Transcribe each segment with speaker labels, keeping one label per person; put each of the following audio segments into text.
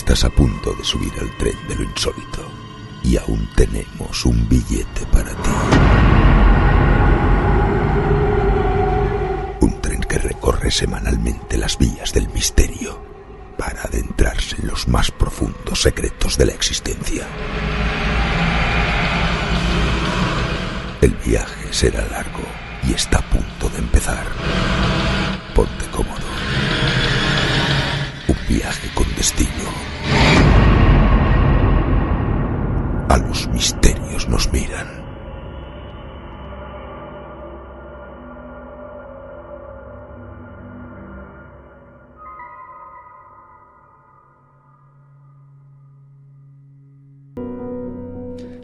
Speaker 1: Estás a punto de subir al tren de lo insólito y aún tenemos un billete para ti. Un tren que recorre semanalmente las vías del misterio para adentrarse en los más profundos secretos de la existencia. El viaje será largo y está a punto de empezar. Ponte cómodo. Un viaje con destino. A los misterios nos miran.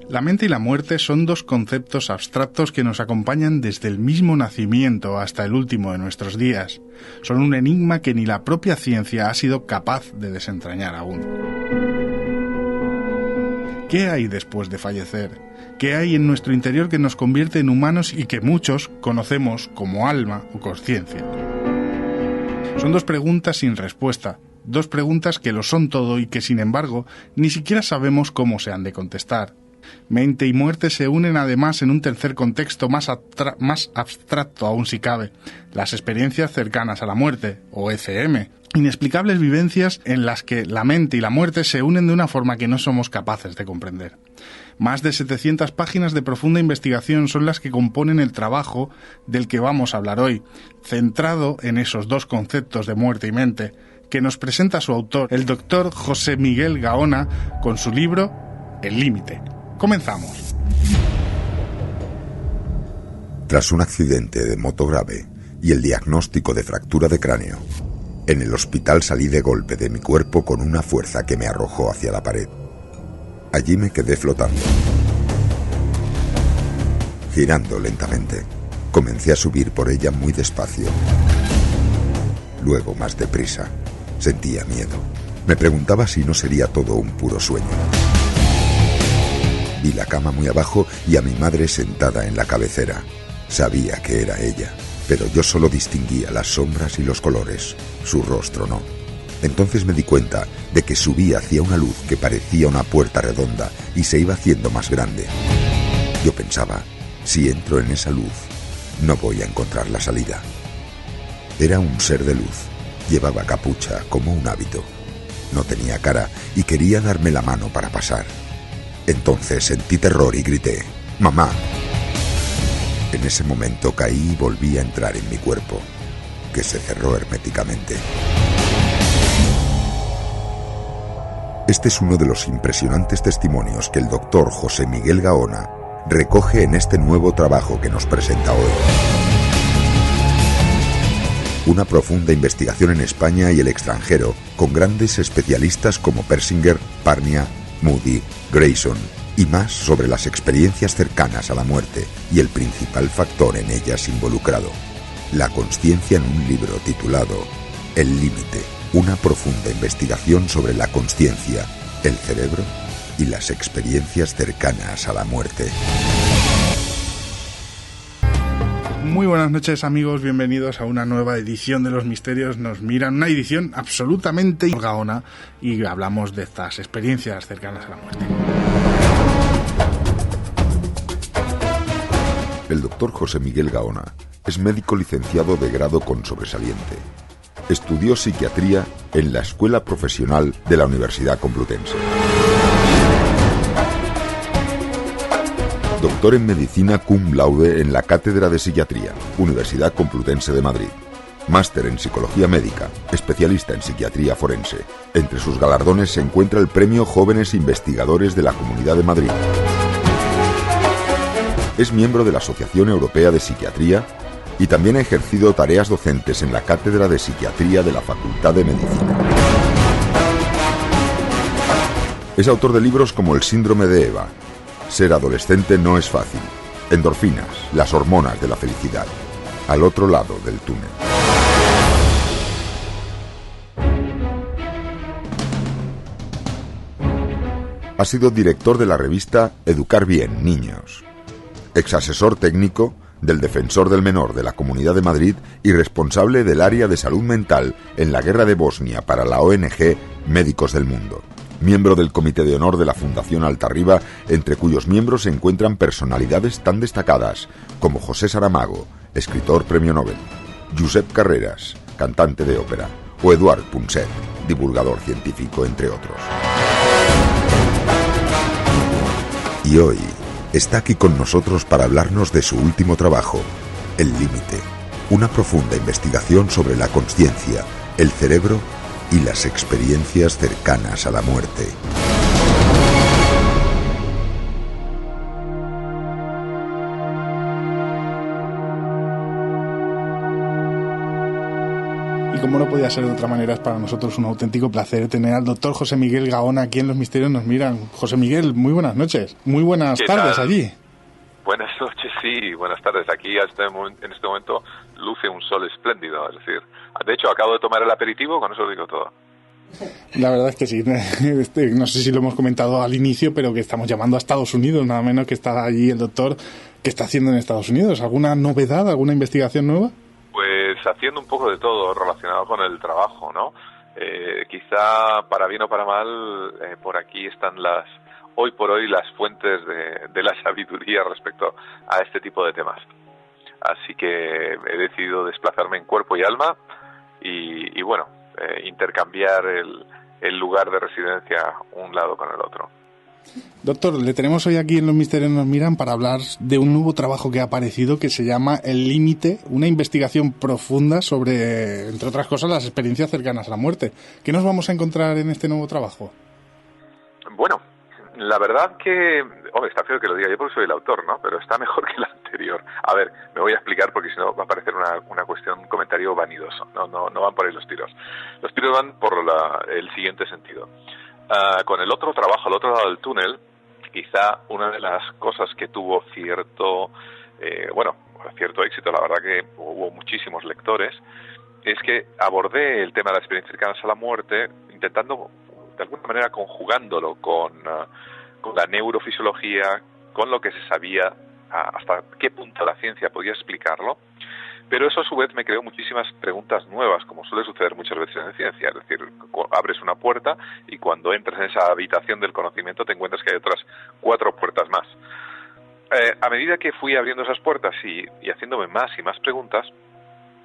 Speaker 2: La mente y la muerte son dos conceptos abstractos que nos acompañan desde el mismo nacimiento hasta el último de nuestros días. Son un enigma que ni la propia ciencia ha sido capaz de desentrañar aún. ¿Qué hay después de fallecer? ¿Qué hay en nuestro interior que nos convierte en humanos y que muchos conocemos como alma o consciencia? Son dos preguntas sin respuesta, dos preguntas que lo son todo y que, sin embargo, ni siquiera sabemos cómo se han de contestar. Mente y muerte se unen además en un tercer contexto más abstracto aún si cabe, las experiencias cercanas a la muerte, o ECM, inexplicables vivencias en las que la mente y la muerte se unen de una forma que no somos capaces de comprender. Más de 700 páginas de profunda investigación son las que componen el trabajo del que vamos a hablar hoy, centrado en esos dos conceptos de muerte y mente, que nos presenta su autor, el doctor José Miguel Gaona, con su libro El Límite. Comenzamos.
Speaker 1: Tras un accidente de moto grave y el diagnóstico de fractura de cráneo, en el hospital salí de golpe de mi cuerpo con una fuerza que me arrojó hacia la pared. Allí me quedé flotando. Girando lentamente, comencé a subir por ella muy despacio. Luego más deprisa. Sentía miedo. Me preguntaba si no sería todo un puro sueño. Vi la cama muy abajo y a mi madre sentada en la cabecera. Sabía que era ella, pero yo solo distinguía las sombras y los colores, su rostro no. Entonces me di cuenta de que subía hacia una luz que parecía una puerta redonda y se iba haciendo más grande. Yo pensaba, si entro en esa luz, no voy a encontrar la salida. Era un ser de luz, llevaba capucha como un hábito. No tenía cara y quería darme la mano para pasar. Entonces sentí terror y grité, ¡mamá! En ese momento caí y volví a entrar en mi cuerpo, que se cerró herméticamente. Este es uno de los impresionantes testimonios que el doctor José Miguel Gaona recoge en este nuevo trabajo que nos presenta hoy. Una profunda investigación en España y el extranjero, con grandes especialistas como Persinger, Parnia, Moody, Grayson y más sobre las experiencias cercanas a la muerte y el principal factor en ellas involucrado, la consciencia, en un libro titulado El Límite, una profunda investigación sobre la consciencia, el cerebro y las experiencias cercanas a la muerte.
Speaker 2: Muy buenas noches, amigos, bienvenidos a una nueva edición de Los Misterios Nos Miran, una edición absolutamente Gaona, y hablamos de estas experiencias cercanas a la muerte.
Speaker 1: El doctor José Miguel Gaona es médico licenciado de grado con sobresaliente. Estudió psiquiatría en la Escuela Profesional de la Universidad Complutense. Doctor en Medicina cum laude en la Cátedra de Psiquiatría, Universidad Complutense de Madrid. Máster en Psicología Médica, especialista en Psiquiatría Forense. Entre sus galardones se encuentra el Premio Jóvenes Investigadores de la Comunidad de Madrid. Es miembro de la Asociación Europea de Psiquiatría y también ha ejercido tareas docentes en la Cátedra de Psiquiatría de la Facultad de Medicina. Es autor de libros como El Síndrome de Eva, Ser adolescente no es fácil, Endorfinas, las hormonas de la felicidad, Al otro lado del túnel. Ha sido director de la revista Educar Bien, Niños, exasesor técnico del Defensor del Menor de la Comunidad de Madrid y responsable del área de salud mental en la guerra de Bosnia para la ONG Médicos del Mundo. miembro del Comité de Honor de la Fundación Altarriba, entre cuyos miembros se encuentran personalidades tan destacadas como José Saramago, escritor premio Nobel, Josep Carreras, cantante de ópera, o Eduard Punset, divulgador científico, entre otros. Y hoy está aquí con nosotros para hablarnos de su último trabajo, El Límite, una profunda investigación sobre la consciencia, el cerebro y las experiencias cercanas a la muerte.
Speaker 2: Y como no podía ser de otra manera, es para nosotros un auténtico placer tener al doctor José Miguel Gaona aquí en Los Misterios Nos Miran. José Miguel, muy buenas noches, muy buenas tardes allí.
Speaker 3: Buenas noches, sí, buenas tardes. Aquí en este momento luce un sol espléndido, es decir, de hecho acabo de tomar el aperitivo, con eso digo todo.
Speaker 2: La verdad es que sí, no sé si lo hemos comentado al inicio, pero que estamos llamando a Estados Unidos, nada menos que está allí el doctor. ¿Qué está haciendo en Estados Unidos? ¿Alguna novedad, alguna investigación nueva?
Speaker 3: Pues haciendo un poco de todo relacionado con el trabajo, ¿no? Quizá para bien o para mal, por aquí están hoy por hoy las fuentes de la sabiduría respecto a este tipo de temas. Así que he decidido desplazarme en cuerpo y alma y bueno, intercambiar el lugar de residencia un lado con el otro.
Speaker 2: Doctor, le tenemos hoy aquí en Los Misterios Nos Miran para hablar de un nuevo trabajo que ha aparecido que se llama El Límite, una investigación profunda sobre, entre otras cosas, las experiencias cercanas a la muerte. ¿Qué nos vamos a encontrar en este nuevo trabajo?
Speaker 3: Bueno, la verdad que, hombre, está feo que lo diga yo porque soy el autor, ¿no? Pero está mejor que el anterior. A ver, me voy a explicar porque si no va a parecer una cuestión, un comentario vanidoso. No van por ahí los tiros. Los tiros van por el siguiente sentido. Con el otro trabajo, al otro lado del túnel, quizá una de las cosas que tuvo cierto éxito, la verdad que hubo muchísimos lectores, es que abordé el tema de las experiencias cercanas a la muerte, intentando, de alguna manera, conjugándolo con la neurofisiología, con lo que se sabía, hasta qué punto la ciencia podía explicarlo. Pero eso a su vez me creó muchísimas preguntas nuevas, como suele suceder muchas veces en ciencia. Es decir, abres una puerta y cuando entras en esa habitación del conocimiento te encuentras que hay otras 4 puertas más. A medida que fui abriendo esas puertas y haciéndome más y más preguntas,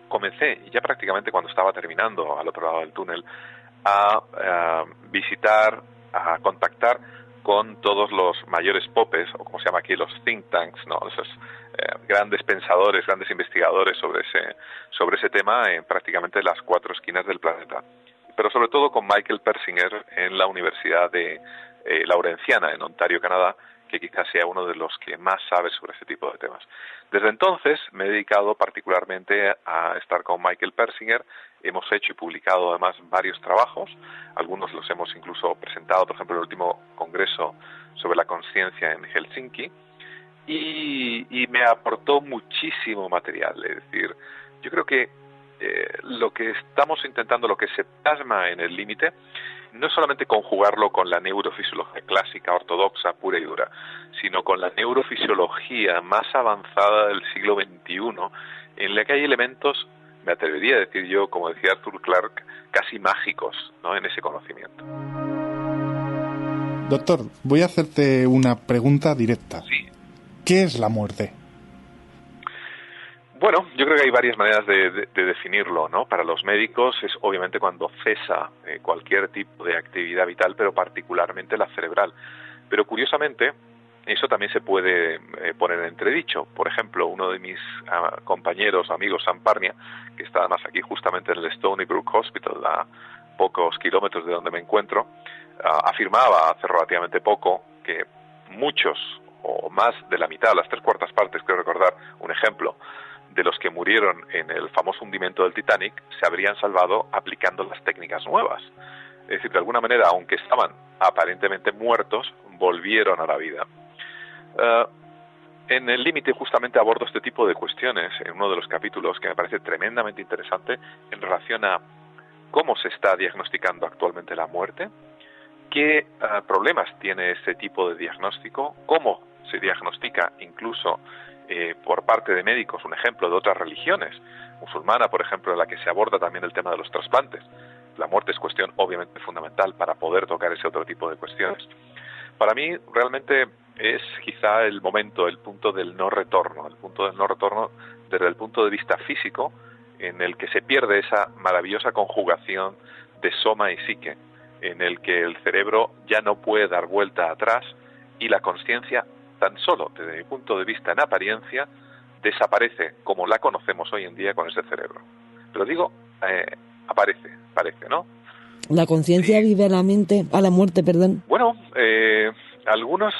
Speaker 3: comencé, ya prácticamente cuando estaba terminando al otro lado del túnel, a visitar, a contactar con todos los mayores popes, o como se llama aquí, los think tanks, ¿no? Esos grandes pensadores, grandes investigadores sobre ese tema en prácticamente las 4 esquinas del planeta. Pero sobre todo con Michael Persinger en la Universidad de Laurentiana, en Ontario, Canadá, que quizás sea uno de los que más sabe sobre ese tipo de temas. Desde entonces me he dedicado particularmente a estar con Michael Persinger. Hemos hecho y publicado además varios trabajos, algunos los hemos incluso presentado, por ejemplo, en el último congreso sobre la conciencia en Helsinki, y me aportó muchísimo material. Es decir, yo creo que lo que estamos intentando, lo que se plasma en El Límite, no es solamente conjugarlo con la neurofisiología clásica, ortodoxa, pura y dura, sino con la neurofisiología más avanzada del siglo XXI, en la que hay elementos, me atrevería a decir yo, como decía Arthur Clarke, casi mágicos, ¿no?, en ese conocimiento.
Speaker 2: Doctor, voy a hacerte una pregunta directa.
Speaker 3: Sí.
Speaker 2: ¿Qué es la muerte?
Speaker 3: Bueno, yo creo que hay varias maneras de definirlo, ¿no? Para los médicos es obviamente cuando cesa cualquier tipo de actividad vital, pero particularmente la cerebral. Pero curiosamente, eso también se puede poner en entredicho. Por ejemplo, uno de mis compañeros, amigos, Sam Parnia, que está además aquí justamente en el Stony Brook Hospital, a pocos kilómetros de donde me encuentro, afirmaba hace relativamente poco que muchos, o más de la mitad, las 3/4 partes, creo recordar, un ejemplo, de los que murieron en el famoso hundimiento del Titanic se habrían salvado aplicando las técnicas nuevas. Es decir, de alguna manera, aunque estaban aparentemente muertos, volvieron a la vida. En El Límite justamente abordo este tipo de cuestiones en uno de los capítulos que me parece tremendamente interesante en relación a cómo se está diagnosticando actualmente la muerte, qué problemas tiene este tipo de diagnóstico, cómo se diagnostica incluso por parte de médicos, un ejemplo de otras religiones, musulmana, por ejemplo, en la que se aborda también el tema de los trasplantes. la muerte es cuestión obviamente fundamental para poder tocar ese otro tipo de cuestiones. Para mí realmente es quizá el momento, el punto del no retorno, desde el punto de vista físico, en el que se pierde esa maravillosa conjugación de soma y psique, en el que el cerebro ya no puede dar vuelta atrás y la consciencia, tan solo desde mi punto de vista en apariencia, desaparece como la conocemos hoy en día con ese cerebro. Pero digo, parece, ¿no?
Speaker 4: La conciencia vive a la muerte, perdón.
Speaker 3: Bueno, algunos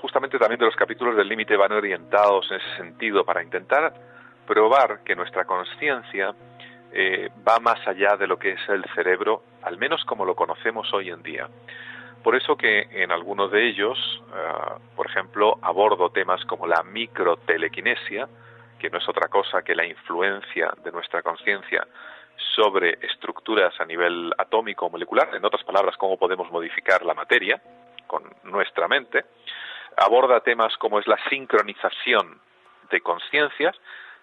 Speaker 3: justamente también de los capítulos del límite van orientados en ese sentido para intentar probar que nuestra conciencia va más allá de lo que es el cerebro, al menos como lo conocemos hoy en día. Por eso que en algunos de ellos, por ejemplo, abordo temas como la microtelequinesia, que no es otra cosa que la influencia de nuestra conciencia sobre estructuras a nivel atómico o molecular, en otras palabras, cómo podemos modificar la materia con nuestra mente. Aborda temas como es la sincronización de conciencias.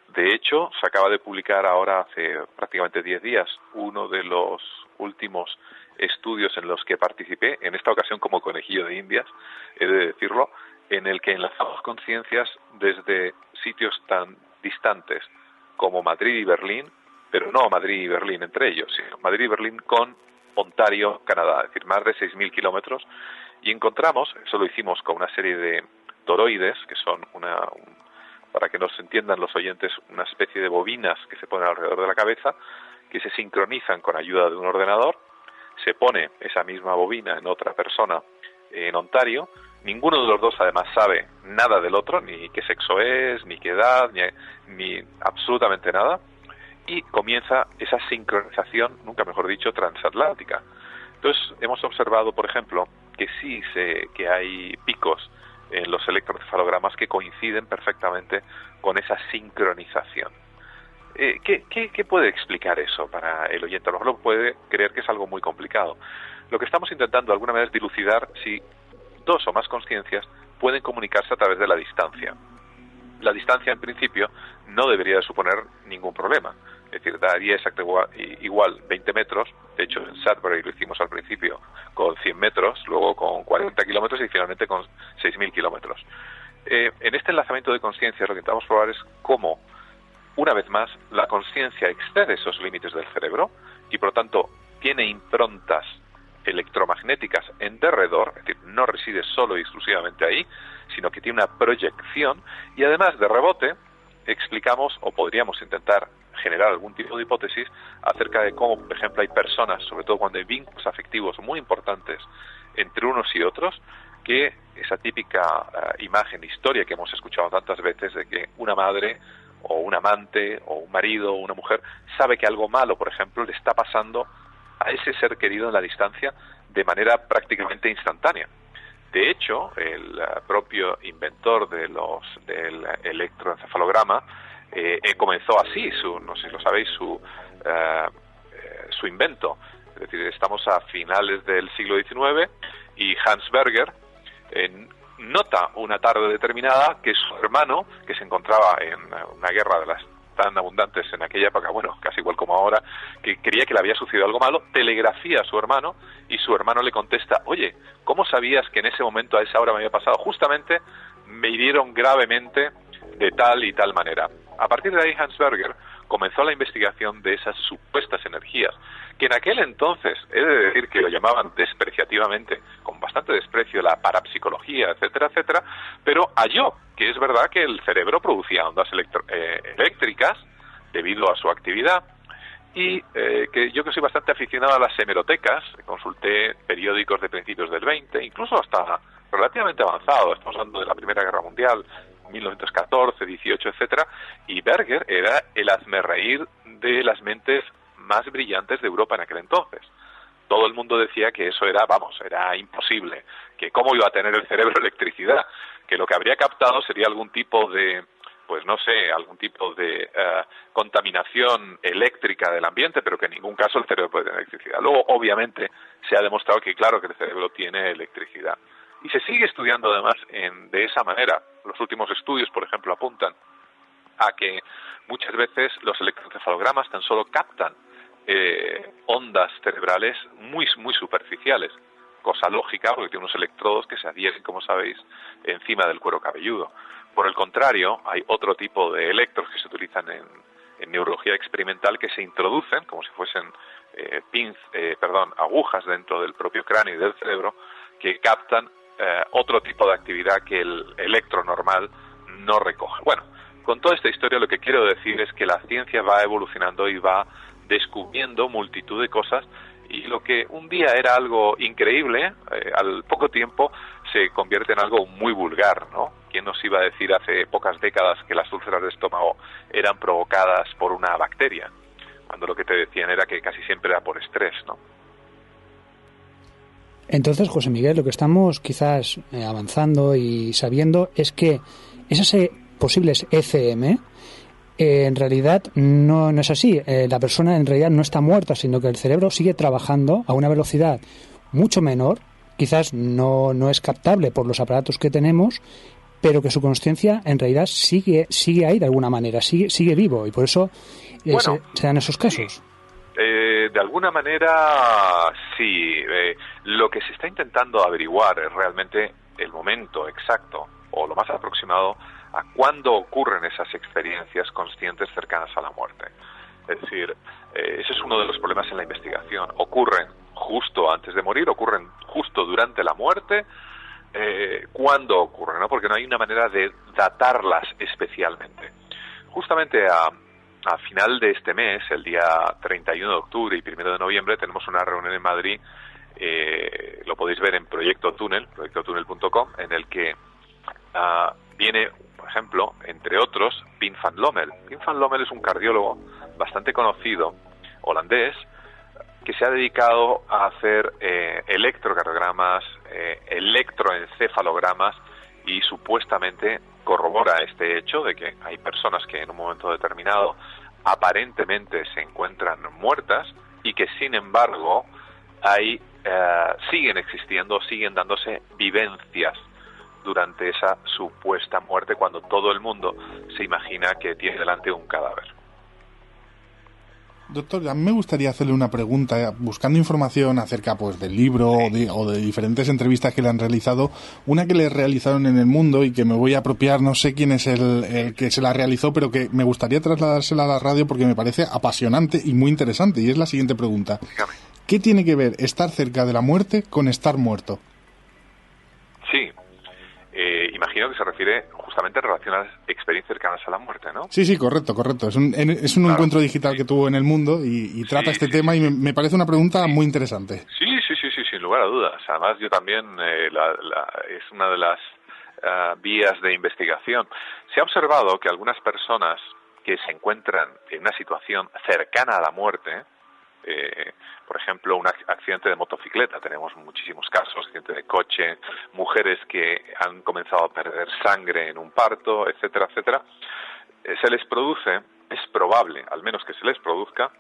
Speaker 3: De hecho, se acaba de publicar ahora, hace prácticamente 10 días, uno de los últimos estudios en los que participé, en esta ocasión como conejillo de Indias, he de decirlo, en el que enlazamos conciencias desde sitios tan distantes como Madrid y Berlín, pero no Madrid y Berlín entre ellos, sino Madrid y Berlín con Ontario, Canadá, es decir, más de 6.000 kilómetros, y encontramos, eso lo hicimos con una serie de toroides, que son para que nos entiendan los oyentes, una especie de bobinas que se ponen alrededor de la cabeza, que se sincronizan con ayuda de un ordenador. Se pone esa misma bobina en otra persona en Ontario. Ninguno de los dos además sabe nada del otro, ni qué sexo es, ni qué edad, ni absolutamente nada. Y comienza esa sincronización, nunca mejor dicho, transatlántica. Entonces hemos observado, por ejemplo, que que hay picos en los electroencefalogramas que coinciden perfectamente con esa sincronización. ¿Qué puede explicar eso para el oyente? A lo mejor puede creer que es algo muy complicado. Lo que estamos intentando de alguna manera es dilucidar si dos o más conciencias pueden comunicarse a través de la distancia. La distancia, en principio, no debería de suponer ningún problema. Es decir, daría exactamente igual 20 metros. De hecho, en Sudbury lo hicimos al principio con 100 metros, luego con 40 kilómetros y finalmente con 6.000 kilómetros. En este enlazamiento de conciencias lo que intentamos probar es cómo, una vez más, la conciencia excede esos límites del cerebro y, por lo tanto, tiene improntas electromagnéticas en derredor, es decir, no reside solo y exclusivamente ahí, sino que tiene una proyección y además de rebote explicamos o podríamos intentar generar algún tipo de hipótesis acerca de cómo, por ejemplo, hay personas, sobre todo cuando hay vínculos afectivos muy importantes entre unos y otros, que esa típica imagen, historia que hemos escuchado tantas veces de que una madre o un amante o un marido o una mujer sabe que algo malo, por ejemplo, le está pasando a ese ser querido en la distancia de manera prácticamente instantánea. De hecho, el propio inventor del electroencefalograma comenzó así, no sé si lo sabéis, su invento. Es decir, estamos a finales del siglo XIX y Hans Berger nota una tarde determinada que su hermano, que se encontraba en una guerra de las tan abundantes en aquella época, bueno, casi igual como ahora, que creía que le había sucedido algo malo, telegrafía a su hermano y su hermano le contesta: oye, ¿cómo sabías que en ese momento, a esa hora me había pasado? Justamente me hirieron gravemente de tal y tal manera. A partir de ahí Hans Berger comenzó la investigación de esas supuestas energías, que en aquel entonces, he de decir que lo llamaban despreciativamente, con bastante desprecio, la parapsicología, etcétera, etcétera, pero halló que es verdad que el cerebro producía ondas eléctricas debido a su actividad, y que yo, que soy bastante aficionado a las hemerotecas, consulté periódicos de principios del 20, incluso hasta relativamente avanzado, estamos hablando de la Primera Guerra Mundial, 1914, 18, etcétera, y Berger era el hazmerreír de las mentes más brillantes de Europa en aquel entonces. Todo el mundo decía que eso era imposible, que cómo iba a tener el cerebro electricidad, que lo que habría captado sería algún tipo de, pues no sé, algún tipo de contaminación eléctrica del ambiente, pero que en ningún caso el cerebro puede tener electricidad. Luego, obviamente, se ha demostrado que claro que el cerebro tiene electricidad. Y se sigue estudiando además de esa manera. Los últimos estudios, por ejemplo, apuntan a que muchas veces los electroencefalogramas tan solo captan ondas cerebrales muy, muy superficiales, cosa lógica porque tiene unos electrodos que se adhieren, como sabéis, encima del cuero cabelludo. Por el contrario, hay otro tipo de electrodos que se utilizan en neurología experimental que se introducen como si fuesen agujas dentro del propio cráneo y del cerebro que captan otro tipo de actividad que el electro normal no recoge. Bueno, con toda esta historia lo que quiero decir es que la ciencia va evolucionando y va descubriendo multitud de cosas, y lo que un día era algo increíble, al poco tiempo se convierte en algo muy vulgar, ¿no? ¿Quién nos iba a decir hace pocas décadas que las úlceras de estómago eran provocadas por una bacteria? Cuando lo que te decían era que casi siempre era por estrés, ¿no?
Speaker 5: Entonces, José Miguel, lo que estamos quizás avanzando y sabiendo es que esas posibles ECM en realidad no es así. La persona en realidad no está muerta, sino que el cerebro sigue trabajando a una velocidad mucho menor, quizás no es captable por los aparatos que tenemos, pero que su consciencia en realidad sigue ahí de alguna manera, sigue vivo, y por eso se dan esos casos.
Speaker 3: Sí. De alguna manera, sí. Lo que se está intentando averiguar es realmente el momento exacto, o lo más aproximado, a cuándo ocurren esas experiencias conscientes cercanas a la muerte. Es decir, ese es uno de los problemas en la investigación. Ocurren justo antes de morir, ocurren justo durante la muerte. ¿Cuándo ocurren? ¿No? Porque no hay una manera de datarlas especialmente. Justamente a final de este mes, el día 31 de octubre y 1 de noviembre, tenemos una reunión en Madrid, lo podéis ver en Proyecto Túnel, proyectotunel.com, en el que viene, por ejemplo, entre otros, Pim van Lommel. Pim van Lommel es un cardiólogo bastante conocido, holandés, que se ha dedicado a hacer electrocardiogramas, electroencefalogramas, y supuestamente corrobora este hecho de que hay personas que en un momento determinado aparentemente se encuentran muertas y que sin embargo siguen existiendo, siguen dándose vivencias durante esa supuesta muerte, cuando todo el mundo se imagina que tiene delante un cadáver.
Speaker 2: Doctor, a mí me gustaría hacerle una pregunta, buscando información acerca pues del libro o de diferentes entrevistas que le han realizado. Una que le realizaron en El Mundo y que me voy a apropiar, no sé quién es el que se la realizó, pero que me gustaría trasladársela a la radio porque me parece apasionante y muy interesante. Y es la siguiente pregunta.
Speaker 3: Dígame.
Speaker 2: ¿Qué tiene que ver estar cerca de la muerte con estar muerto?
Speaker 3: Sí, imagino que se refiere justamente en relación a las experiencias cercanas a la muerte, ¿no?
Speaker 2: Sí, correcto. Es un claro, encuentro digital que tuvo en El Mundo y trata este tema, y me parece una pregunta muy interesante.
Speaker 3: Sí, sin lugar a dudas. Además, yo también, es una de las vías de investigación. Se ha observado que algunas personas que se encuentran en una situación cercana a la muerte, por ejemplo, un accidente de motocicleta, tenemos muchísimos casos, accidente de coche, mujeres que han comenzado a perder sangre en un parto, etcétera, se les produce, es probable, al menos que se les produzca,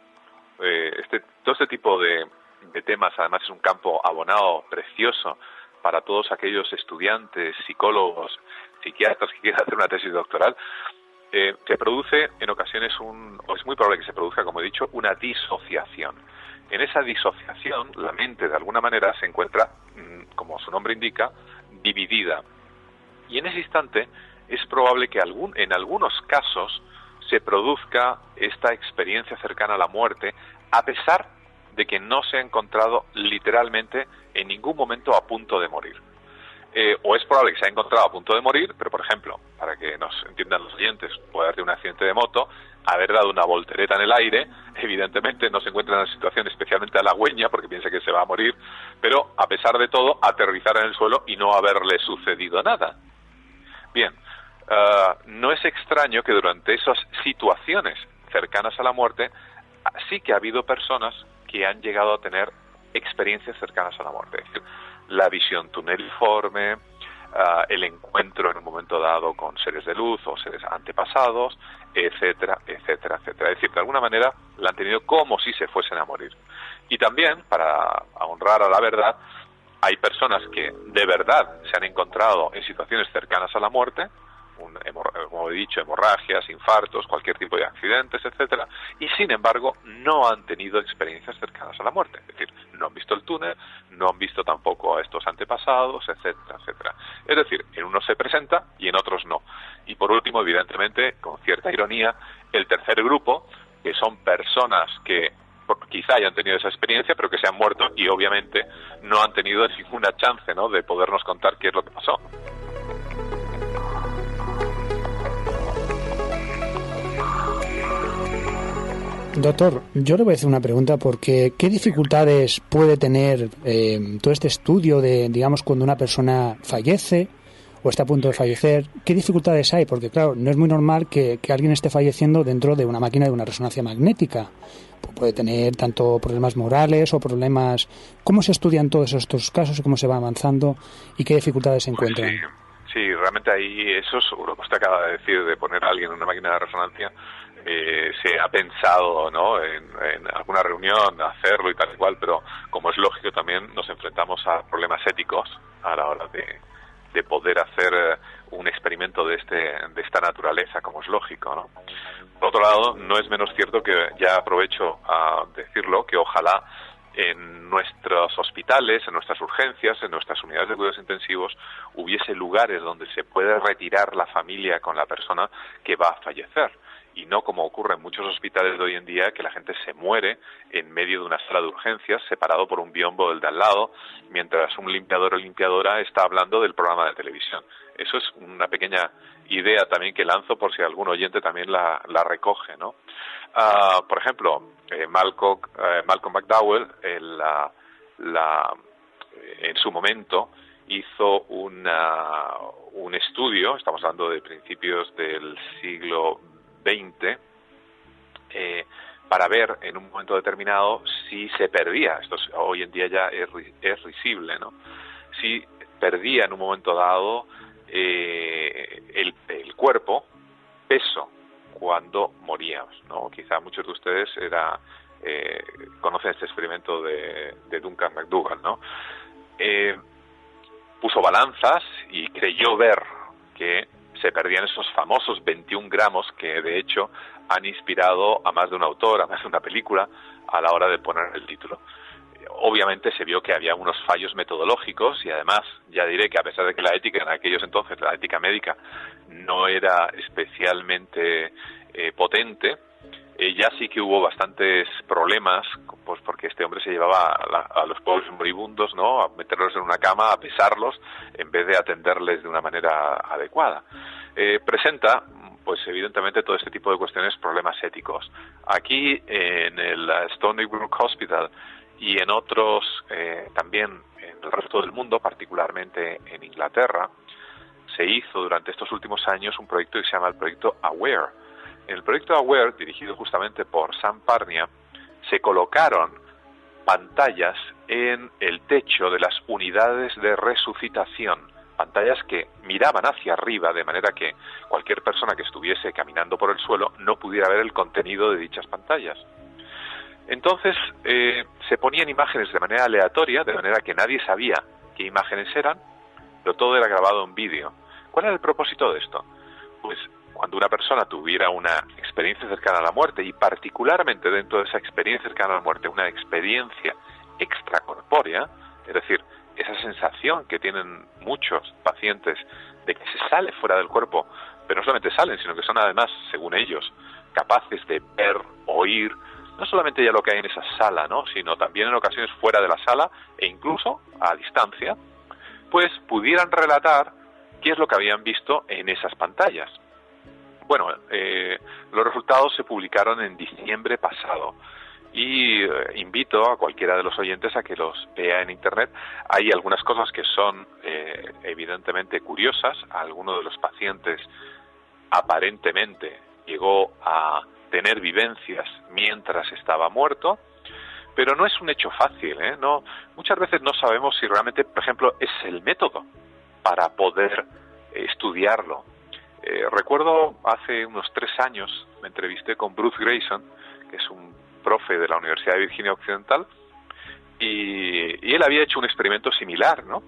Speaker 3: todo este tipo de temas. Además es un campo abonado, precioso, para todos aquellos estudiantes, psicólogos, psiquiatras que quieran hacer una tesis doctoral. Se produce en ocasiones o es muy probable que se produzca, como he dicho, una disociación. En esa disociación, la mente de alguna manera se encuentra, como su nombre indica, dividida. Y en ese instante es probable que en algunos casos se produzca esta experiencia cercana a la muerte, a pesar de que no se ha encontrado literalmente en ningún momento a punto de morir. O es probable que se haya encontrado a punto de morir, pero por ejemplo, para que nos entiendan los oyentes, puede haber de un accidente de moto, haber dado una voltereta en el aire, evidentemente no se encuentra en una situación especialmente halagüeña porque piensa que se va a morir, pero a pesar de todo aterrizar en el suelo y no haberle sucedido nada. Bien, no es extraño que durante esas situaciones cercanas a la muerte sí que ha habido personas que han llegado a tener experiencias cercanas a la muerte, es decir, la visión tuneliforme, el encuentro en un momento dado con seres de luz o seres antepasados, etcétera. Es decir, de alguna manera la han tenido como si se fuesen a morir. Y también, para honrar a la verdad, hay personas que de verdad se han encontrado en situaciones cercanas a la muerte, como he dicho, hemorragias, infartos, cualquier tipo de accidentes, etcétera, y sin embargo no han tenido experiencias cercanas a la muerte, es decir, no han visto el túnel, no han visto tampoco a estos antepasados, etcétera, etcétera. Es decir, en unos se presenta y en otros no. Y por último, evidentemente, con cierta ironía, el tercer grupo, que son personas que quizá hayan tenido esa experiencia, pero que se han muerto y obviamente no han tenido ninguna chance, ¿no?, de podernos contar qué es lo que pasó.
Speaker 5: Doctor, yo le voy a hacer una pregunta porque ¿qué dificultades puede tener todo este estudio de, digamos, cuando una persona fallece o está a punto de fallecer? ¿Qué dificultades hay? Porque, claro, no es muy normal que alguien esté falleciendo dentro de una máquina de una resonancia magnética. Puede tener tanto problemas morales o problemas... ¿Cómo se estudian todos estos casos y cómo se va avanzando y qué dificultades se encuentran?
Speaker 3: Sí, realmente ahí eso es lo que usted acaba de decir, de poner a alguien en una máquina de resonancia. Se ha pensado, ¿no?, en alguna reunión hacerlo y tal y cual, pero como es lógico también nos enfrentamos a problemas éticos a la hora de poder hacer un experimento de esta naturaleza, como es lógico, ¿no? Por otro lado, no es menos cierto que, ya aprovecho a decirlo, que ojalá en nuestros hospitales, en nuestras urgencias, en nuestras unidades de cuidados intensivos, hubiese lugares donde se puede retirar la familia con la persona que va a fallecer. Y no como ocurre en muchos hospitales de hoy en día, que la gente se muere en medio de una sala de urgencias, separado por un biombo del de al lado, mientras un limpiador o limpiadora está hablando del programa de televisión. Eso es una pequeña idea también que lanzo por si algún oyente también la recoge, ¿no? Por ejemplo, Malcolm McDowell, en su momento, hizo un estudio, estamos hablando de principios del siglo XX, para ver en un momento determinado si se perdía, esto hoy en día ya es risible, ¿no?, si perdía en un momento dado el cuerpo peso cuando moríamos, ¿no? Quizá muchos de ustedes conocen este experimento de Duncan McDougall, ¿no? Puso balanzas y creyó ver que se perdían esos famosos 21 gramos que de hecho han inspirado a más de un autor, a más de una película, a la hora de poner el título. Obviamente se vio que había unos fallos metodológicos y además, ya diré que a pesar de que la ética en aquellos entonces, la ética médica, no era especialmente potente, ya sí que hubo bastantes problemas, pues porque este hombre se llevaba a los pobres moribundos, ¿no?, a meterlos en una cama, a pesarlos, en vez de atenderles de una manera adecuada. Presenta, pues evidentemente, todo este tipo de cuestiones, problemas éticos. Aquí, en el Stony Brook Hospital y en otros, también en el resto del mundo, particularmente en Inglaterra, se hizo durante estos últimos años un proyecto que se llama el proyecto AWARE. En el proyecto AWARE, dirigido justamente por Sam Parnia, se colocaron pantallas en el techo de las unidades de resucitación, pantallas que miraban hacia arriba, de manera que cualquier persona que estuviese caminando por el suelo no pudiera ver el contenido de dichas pantallas. Entonces, se ponían imágenes de manera aleatoria, de manera que nadie sabía qué imágenes eran, pero todo era grabado en vídeo. ¿Cuál era el propósito de esto? Pues cuando una persona tuviera una experiencia cercana a la muerte, y particularmente dentro de esa experiencia cercana a la muerte, una experiencia extracorpórea, es decir, esa sensación que tienen muchos pacientes de que se sale fuera del cuerpo, pero no solamente salen, sino que son además, según ellos, capaces de ver, oír, no solamente ya lo que hay en esa sala, ¿no?, sino también en ocasiones fuera de la sala e incluso a distancia, pues pudieran relatar qué es lo que habían visto en esas pantallas. Bueno, los resultados se publicaron en diciembre pasado y invito a cualquiera de los oyentes a que los vea en internet. Hay algunas cosas que son evidentemente curiosas. Alguno de los pacientes aparentemente llegó a tener vivencias mientras estaba muerto, pero no es un hecho fácil, ¿eh? No, muchas veces no sabemos si realmente, por ejemplo, es el método para poder estudiarlo. Recuerdo hace unos 3 años me entrevisté con Bruce Grayson, que es un profe de la Universidad de Virginia Occidental, y él había hecho un experimento similar, ¿no?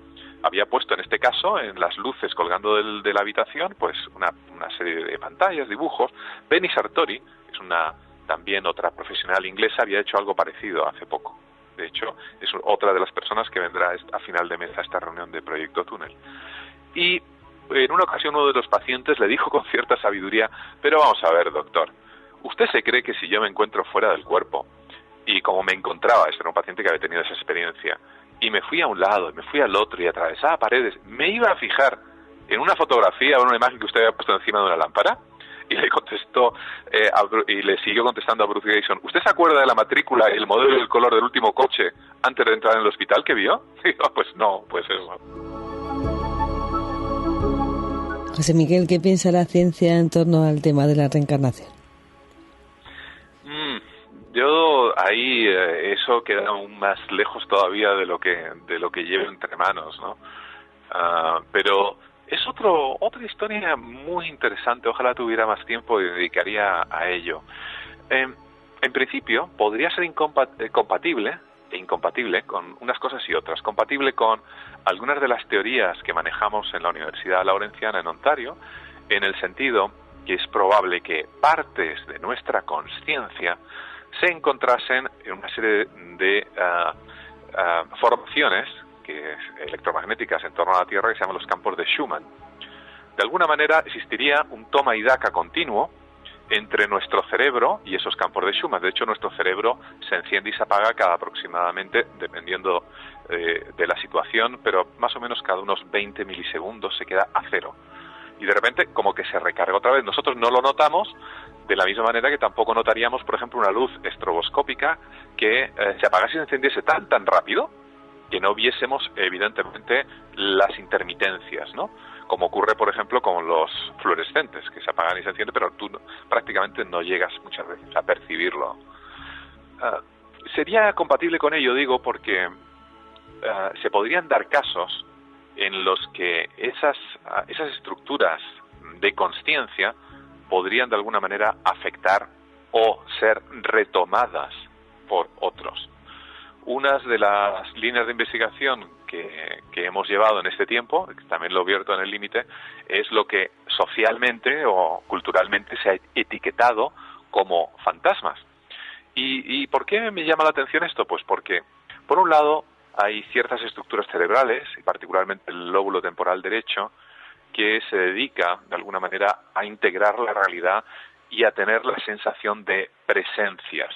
Speaker 3: había puesto en este caso en las luces colgando de la habitación pues una serie de pantallas, dibujos. Penny Sartori, que es también otra profesional inglesa, había hecho algo parecido hace poco. De hecho, es otra de las personas que vendrá a final de mes a esta reunión de Proyecto Túnel. Y en una ocasión uno de los pacientes le dijo con cierta sabiduría: pero vamos a ver, doctor, ¿usted se cree que si yo me encuentro fuera del cuerpo, y como me encontraba, este era un paciente que había tenido esa experiencia, y me fui a un lado, y me fui al otro, y atravesaba paredes, me iba a fijar en una fotografía o en una imagen que usted había puesto encima de una lámpara? Y le contestó, y le siguió contestando a Bruce Grayson: ¿usted se acuerda de la matrícula y el modelo y el color del último coche antes de entrar en el hospital que vio? Y digo, pues no, pues eso.
Speaker 4: José Miguel, ¿qué piensa la ciencia en torno al tema de la reencarnación?
Speaker 3: Yo ahí eso queda aún más lejos todavía de lo que llevo entre manos, ¿no? Pero es otra historia muy interesante. Ojalá tuviera más tiempo y dedicaría a ello. En principio podría ser compatible e incompatible con unas cosas y otras. Compatible con algunas de las teorías que manejamos en la Universidad Lawrenciana en Ontario, en el sentido que es probable que partes de nuestra consciencia se encontrasen en una serie de formaciones electromagnéticas en torno a la Tierra que se llaman los campos de Schumann. De alguna manera existiría un toma y daca continuo entre nuestro cerebro y esos campos de Schumann. De hecho, nuestro cerebro se enciende y se apaga cada aproximadamente, dependiendo de la situación, pero más o menos cada unos 20 milisegundos se queda a cero. Y de repente, como que se recarga otra vez. Nosotros no lo notamos, de la misma manera que tampoco notaríamos, por ejemplo, una luz estroboscópica que se apagase y se encendiese tan rápido que no viésemos, evidentemente, las intermitencias, ¿no? Como ocurre, por ejemplo, con los fluorescentes, que se apagan y se encienden, pero tú prácticamente no llegas muchas veces a percibirlo. Sería compatible con ello, digo, porque se podrían dar casos en los que esas estructuras de consciencia podrían de alguna manera afectar o ser retomadas por otros. Unas de las líneas de investigación que hemos llevado en este tiempo, que también lo vierto en el límite, es lo que socialmente o culturalmente se ha etiquetado como fantasmas. ¿Y por qué me llama la atención esto? Pues porque, por un lado, hay ciertas estructuras cerebrales, y particularmente el lóbulo temporal derecho, que se dedica, de alguna manera, a integrar la realidad y a tener la sensación de presencias.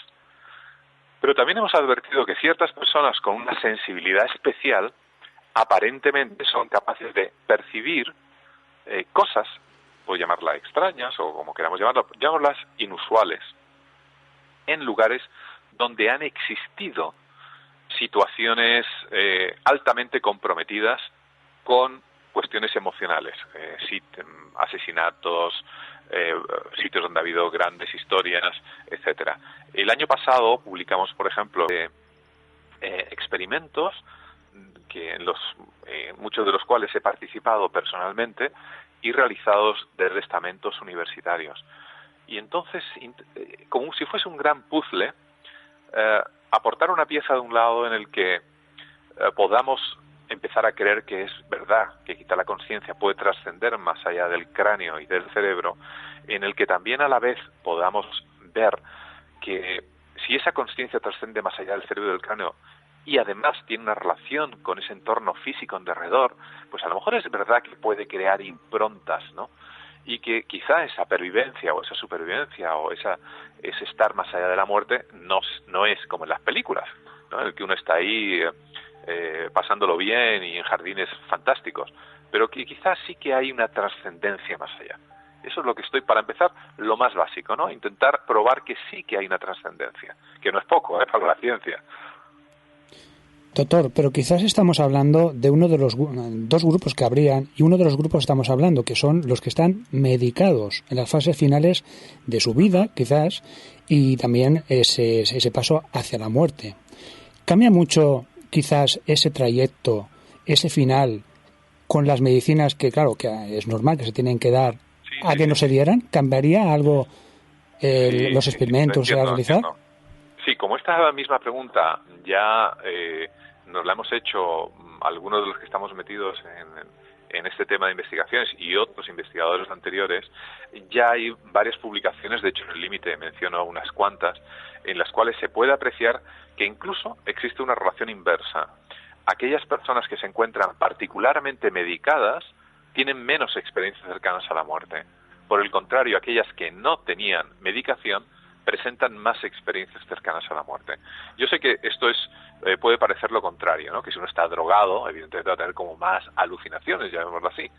Speaker 3: Pero también hemos advertido que ciertas personas con una sensibilidad especial aparentemente son capaces de percibir cosas, puedo llamarlas extrañas o como queramos llamarlas inusuales, en lugares donde han existido situaciones altamente comprometidas con cuestiones emocionales, asesinatos, sitios donde ha habido grandes historias, etcétera. El año pasado publicamos, por ejemplo, experimentos que muchos de los cuales he participado personalmente y realizados desde estamentos universitarios. Y entonces, como si fuese un gran puzzle, aportar una pieza de un lado en el que podamos empezar a creer que es verdad, que quizá la conciencia puede trascender más allá del cráneo y del cerebro, en el que también a la vez podamos ver que si esa conciencia trasciende más allá del cerebro y del cráneo y además tiene una relación con ese entorno físico en derredor, pues a lo mejor es verdad que puede crear improntas, ¿no? Y que quizá esa pervivencia o esa supervivencia o ese estar más allá de la muerte no es como en las películas, ¿no? En el que uno está ahí pasándolo bien y en jardines fantásticos, pero que quizás sí que hay una trascendencia más allá. Eso es lo que estoy, para empezar, lo más básico, ¿no? Intentar probar que sí que hay una trascendencia, que no es poco, para la ciencia.
Speaker 5: Doctor, pero quizás estamos hablando de uno de los dos grupos que habrían, y uno de los grupos estamos hablando, que son los que están medicados en las fases finales de su vida, quizás, y también ese paso hacia la muerte. ¿Cambia mucho quizás ese trayecto, ese final, con las medicinas que, claro, que es normal que se tienen que dar, a que no se dieran? ¿Cambiaría algo los experimentos a realizar?
Speaker 3: Entiendo. Sí, como esta misma pregunta ya nos la hemos hecho algunos de los que estamos metidos en este tema de investigaciones y otros investigadores anteriores, ya hay varias publicaciones, de hecho en el límite menciono unas cuantas, en las cuales se puede apreciar que incluso existe una relación inversa. Aquellas personas que se encuentran particularmente medicadas tienen menos experiencias cercanas a la muerte. Por el contrario, aquellas que no tenían medicación presentan más experiencias cercanas a la muerte. Yo sé que esto puede parecer lo contrario, ¿no? Que si uno está drogado, evidentemente va a tener como más alucinaciones, llamémoslo así.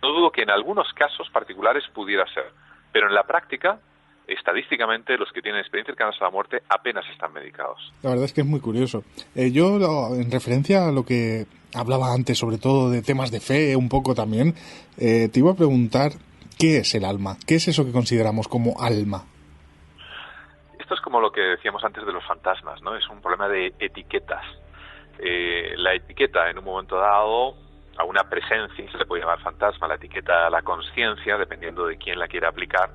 Speaker 3: No dudo que en algunos casos particulares pudiera ser, pero en la práctica, estadísticamente, los que tienen experiencias cercanas a la muerte apenas están medicados.
Speaker 2: La verdad es que es muy curioso. Yo, en referencia a lo que hablaba antes, sobre todo de temas de fe, un poco también, te iba a preguntar, ¿qué es el alma? ¿Qué es eso que consideramos como alma?
Speaker 3: Esto es como lo que decíamos antes de los fantasmas, ¿no? Es un problema de etiquetas. La etiqueta, en un momento dado, a una presencia se le puede llamar fantasma, la etiqueta a la conciencia, dependiendo de quién la quiera aplicar,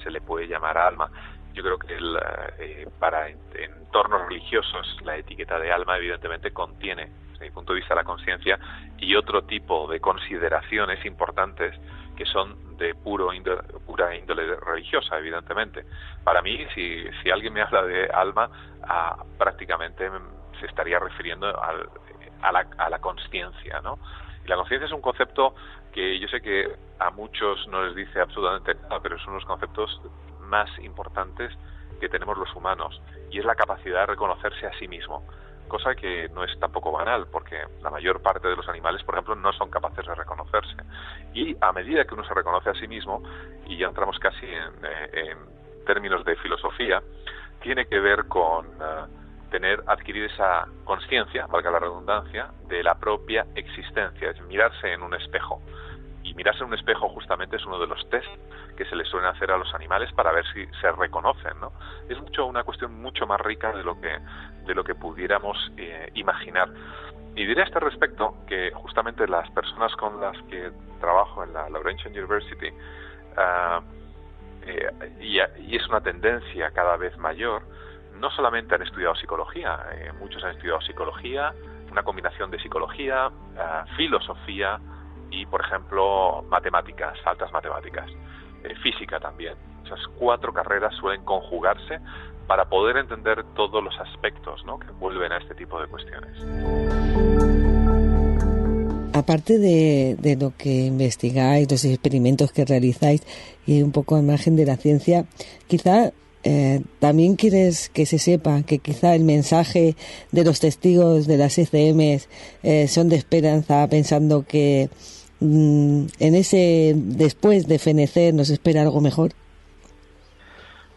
Speaker 3: se le puede llamar alma. Yo creo que para entornos religiosos la etiqueta de alma evidentemente contiene, desde mi punto de vista, la conciencia y otro tipo de consideraciones importantes que son de pura índole religiosa, evidentemente. Para mí, si alguien me habla de alma, prácticamente se estaría refiriendo a la consciencia, ¿no? Y la conciencia es un concepto que yo sé que a muchos no les dice absolutamente nada, pero es uno de los conceptos más importantes que tenemos los humanos, y es la capacidad de reconocerse a sí mismo, cosa que no es tampoco banal, porque la mayor parte de los animales, por ejemplo, no son capaces de reconocerse. Y a medida que uno se reconoce a sí mismo, y ya entramos casi en términos de filosofía, tiene que ver con adquirir esa conciencia, valga la redundancia, de la propia existencia, es mirarse en un espejo. Y mirarse en un espejo justamente es uno de los test que se les suelen hacer a los animales para ver si se reconocen, ¿no? Es una cuestión mucho más rica de lo que pudiéramos imaginar. Y diré a este respecto que justamente las personas con las que trabajo en la Laurentian University, y es una tendencia cada vez mayor, no solamente han estudiado psicología, muchos han estudiado psicología, una combinación de psicología, filosofía y, por ejemplo, matemáticas, altas matemáticas, física también. Esas 4 carreras suelen conjugarse para poder entender todos los aspectos, ¿no?, que envuelven a este tipo de cuestiones.
Speaker 4: Aparte de lo que investigáis, los experimentos que realizáis y un poco al margen de la ciencia, quizá también quieres que se sepa que quizá el mensaje de los testigos de las ECMs son de esperanza, pensando que en ese después de fenecer nos espera algo mejor.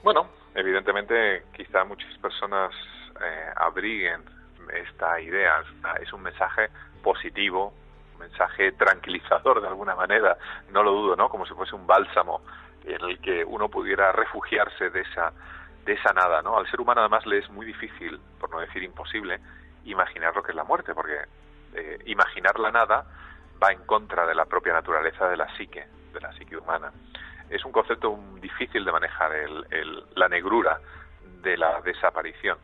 Speaker 3: Bueno, evidentemente quizá muchas personas abriguen esta idea. Es un mensaje positivo, un mensaje tranquilizador de alguna manera, no lo dudo, ¿no? Como si fuese un bálsamo en el que uno pudiera refugiarse de esa nada, ¿no? Al ser humano además le es muy difícil, por no decir imposible, imaginar lo que es la muerte, porque imaginar la nada va en contra de la propia naturaleza de la psique humana. Es un concepto difícil de manejar, la negrura de la desaparición.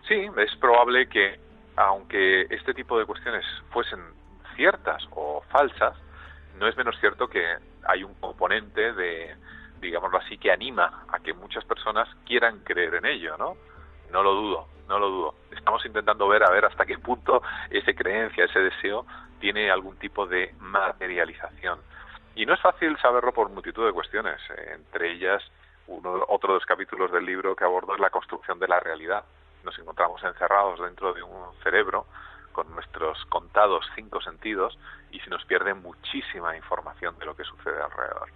Speaker 3: Sí, es probable que, aunque este tipo de cuestiones fuesen ciertas o falsas, no es menos cierto que hay un componente digámoslo así, que anima a que muchas personas quieran creer en ello, ¿no? No lo dudo. Estamos intentando ver hasta qué punto esa creencia, ese deseo, tiene algún tipo de materialización. Y no es fácil saberlo por multitud de cuestiones, entre ellas otro de los capítulos del libro que abordo es la construcción de la realidad. Nos encontramos encerrados dentro de un cerebro con nuestros contados 5 sentidos y se nos pierde muchísima información de lo que sucede alrededor.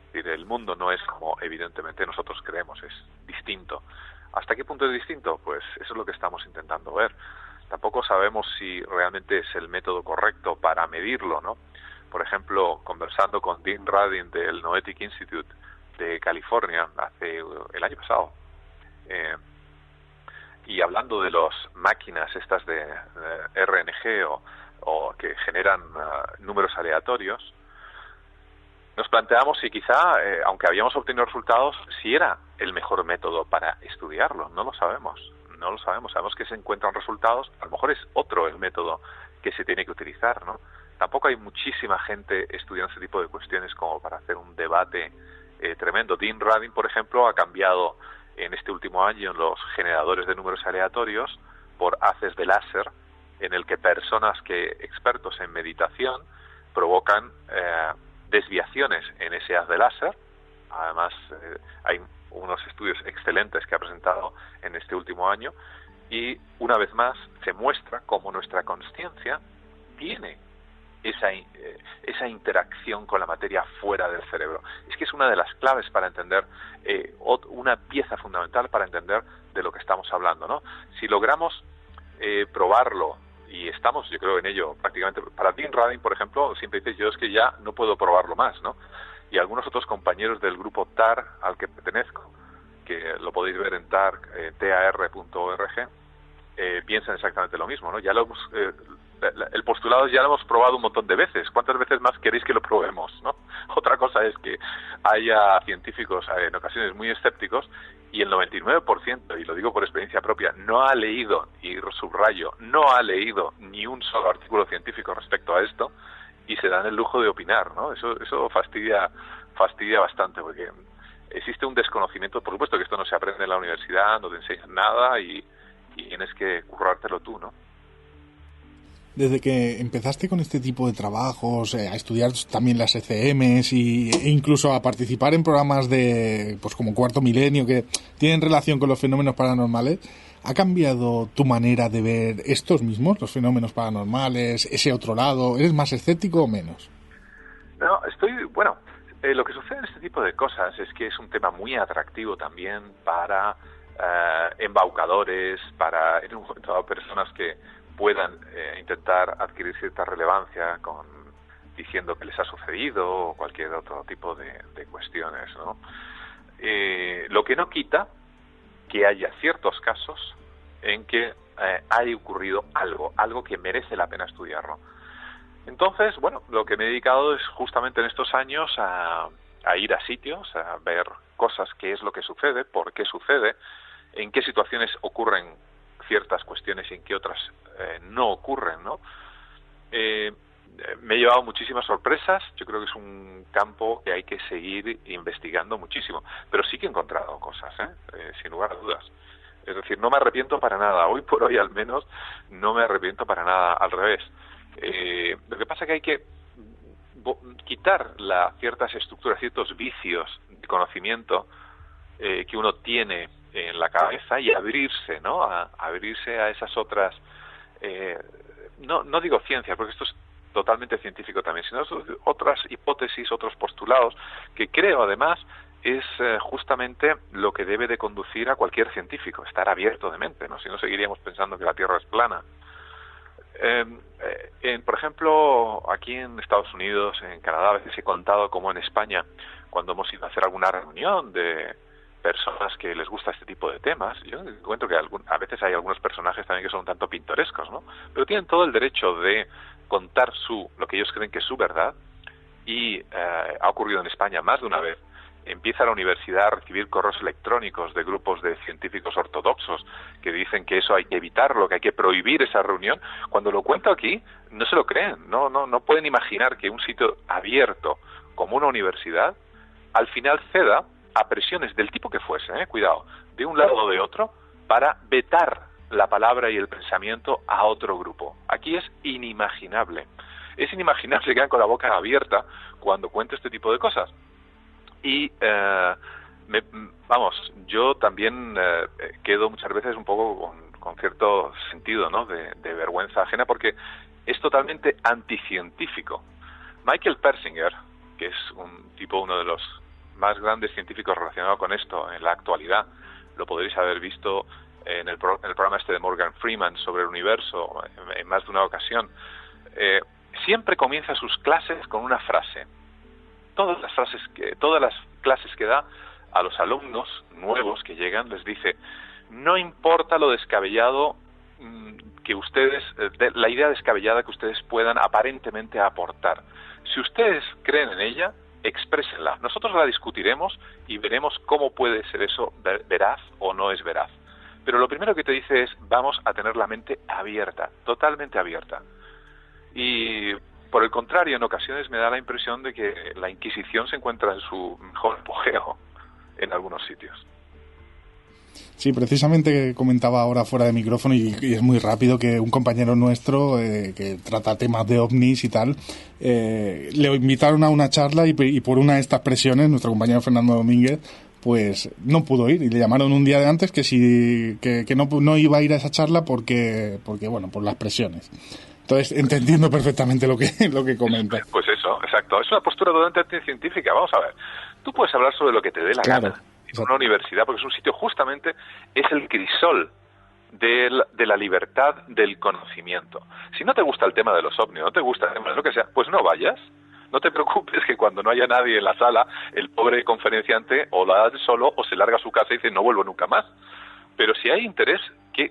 Speaker 3: Es decir, el mundo no es como evidentemente nosotros creemos, es distinto. ¿Hasta qué punto es distinto? Pues eso es lo que estamos intentando ver. Tampoco sabemos si realmente es el método correcto para medirlo, ¿no? Por ejemplo, conversando con Dean Radin del Noetic Institute de California el año pasado, y hablando de las máquinas estas de RNG o que generan números aleatorios, nos planteamos si quizá, aunque habíamos obtenido resultados, si era el mejor método para estudiarlo. No lo sabemos. Sabemos que se encuentran resultados, a lo mejor es otro el método que se tiene que utilizar, ¿no? Tampoco hay muchísima gente estudiando ese tipo de cuestiones como para hacer un debate tremendo. Dean Radin, por ejemplo, ha cambiado en este último año los generadores de números aleatorios por haces de láser, en el que expertos en meditación provocan desviaciones en ese haz de láser. Además, hay unos estudios excelentes que ha presentado en este último año, y una vez más se muestra cómo nuestra consciencia tiene esa interacción con la materia fuera del cerebro. Es que es una de las claves para entender, una pieza fundamental para entender de lo que estamos hablando, ¿no? Si logramos probarlo, y estamos, yo creo, en ello prácticamente. Para Dean Radin, por ejemplo, siempre dice, yo es que ya no puedo probarlo más, ¿no? Y algunos otros compañeros del grupo TAR, al que pertenezco, que lo podéis ver en tar.org, piensan exactamente lo mismo, ¿no? Ya lo hemos, el postulado ya lo hemos probado un montón de veces. ¿Cuántas veces más queréis que lo probemos, no? Otra cosa es que haya científicos en ocasiones muy escépticos, y el 99%, y lo digo por experiencia propia, no ha leído, y subrayo, no ha leído ni un solo artículo científico respecto a esto, y se dan el lujo de opinar, ¿no? Eso fastidia bastante, porque existe un desconocimiento. Por supuesto que esto no se aprende en la universidad, no te enseñan nada, y tienes que currártelo tú, ¿no?
Speaker 2: Desde que empezaste con este tipo de trabajos, a estudiar también las ECMs e incluso a participar en programas de, pues como Cuarto Milenio, que tienen relación con los fenómenos paranormales, ¿ha cambiado tu manera de ver estos mismos, los fenómenos paranormales, ese otro lado? ¿Eres más escéptico o menos?
Speaker 3: No, lo que sucede en este tipo de cosas es que es un tema muy atractivo también para embaucadores, para en un momento dado personas que puedan intentar adquirir cierta relevancia diciendo que les ha sucedido o cualquier otro tipo de cuestiones, ¿no? Lo que no quita que haya ciertos casos en que haya ocurrido algo que merece la pena estudiarlo. Entonces, lo que me he dedicado es justamente en estos años a ir a sitios, a ver cosas, qué es lo que sucede, por qué sucede, en qué situaciones ocurren ciertas cuestiones y en qué otras no ocurren, ¿no? Me he llevado muchísimas sorpresas. Yo creo que es un campo que hay que seguir investigando muchísimo, pero sí que he encontrado cosas, sin lugar a dudas. Es decir, no me arrepiento para nada. Hoy por hoy, al menos, no me arrepiento para nada. Al revés. Lo que pasa es que hay que quitar ciertas estructuras, ciertos vicios de conocimiento que uno tiene en la cabeza y abrirse, ¿no? Abrirse a esas otras, no digo ciencias, porque esto es totalmente científico también, sino otras hipótesis, otros postulados, que creo además es justamente lo que debe de conducir a cualquier científico, estar abierto de mente, ¿no? Si no, seguiríamos pensando que la Tierra es plana. Por ejemplo, aquí en Estados Unidos, en Canadá, a veces he contado como en España, cuando hemos ido a hacer alguna reunión de personas que les gusta este tipo de temas, yo encuentro que a veces hay algunos personajes también que son un tanto pintorescos, ¿no? Pero tienen todo el derecho de contar lo que ellos creen que es su verdad, y ha ocurrido en España más de una vez. Empieza la universidad a recibir correos electrónicos de grupos de científicos ortodoxos que dicen que eso hay que evitarlo, que hay que prohibir esa reunión. Cuando lo cuento aquí, no se lo creen, no pueden imaginar que un sitio abierto como una universidad al final ceda a presiones del tipo que fuese, cuidado, de un lado o de otro, para vetar la palabra y el pensamiento a otro grupo. Aquí es inimaginable. Es inimaginable que quedan con la boca abierta cuando cuento este tipo de cosas. Y, yo también quedo muchas veces un poco con cierto sentido, ¿no?, de vergüenza ajena, porque es totalmente anticientífico. Michael Persinger, que es uno de los más grandes científicos relacionados con esto en la actualidad, lo podréis haber visto en el programa este de Morgan Freeman sobre el universo en más de una ocasión. Siempre comienza sus clases con una frase. Todas las clases que da a los alumnos nuevos que llegan, les dice: no importa lo descabellado que ustedes, la idea descabellada que ustedes puedan aparentemente aportar. Si ustedes creen en ella, exprésenla. Nosotros la discutiremos y veremos cómo puede ser eso veraz o no es veraz. Pero lo primero que te dice es: vamos a tener la mente abierta, totalmente abierta. Y por el contrario, en ocasiones me da la impresión de que la Inquisición se encuentra en su mejor apogeo en algunos sitios.
Speaker 2: Sí, precisamente comentaba ahora fuera de micrófono y es muy rápido que un compañero nuestro que trata temas de ovnis y tal, le invitaron a una charla y por una de estas presiones, nuestro compañero Fernando Domínguez, pues no pudo ir y le llamaron un día de antes que no iba a ir a esa charla porque bueno, por las presiones. Entonces, entendiendo perfectamente lo que comenta.
Speaker 3: Pues eso, exacto. Es una postura totalmente científica. Vamos a ver. Tú puedes hablar sobre lo que te dé la gana en una universidad, porque es un sitio justamente, es el crisol de la libertad del conocimiento. Si no te gusta el tema de los ovnis, no te gusta el tema de lo que sea, pues no vayas. No te preocupes que cuando no haya nadie en la sala, el pobre conferenciante o la hace solo o se larga a su casa y dice no vuelvo nunca más. Pero si hay interés,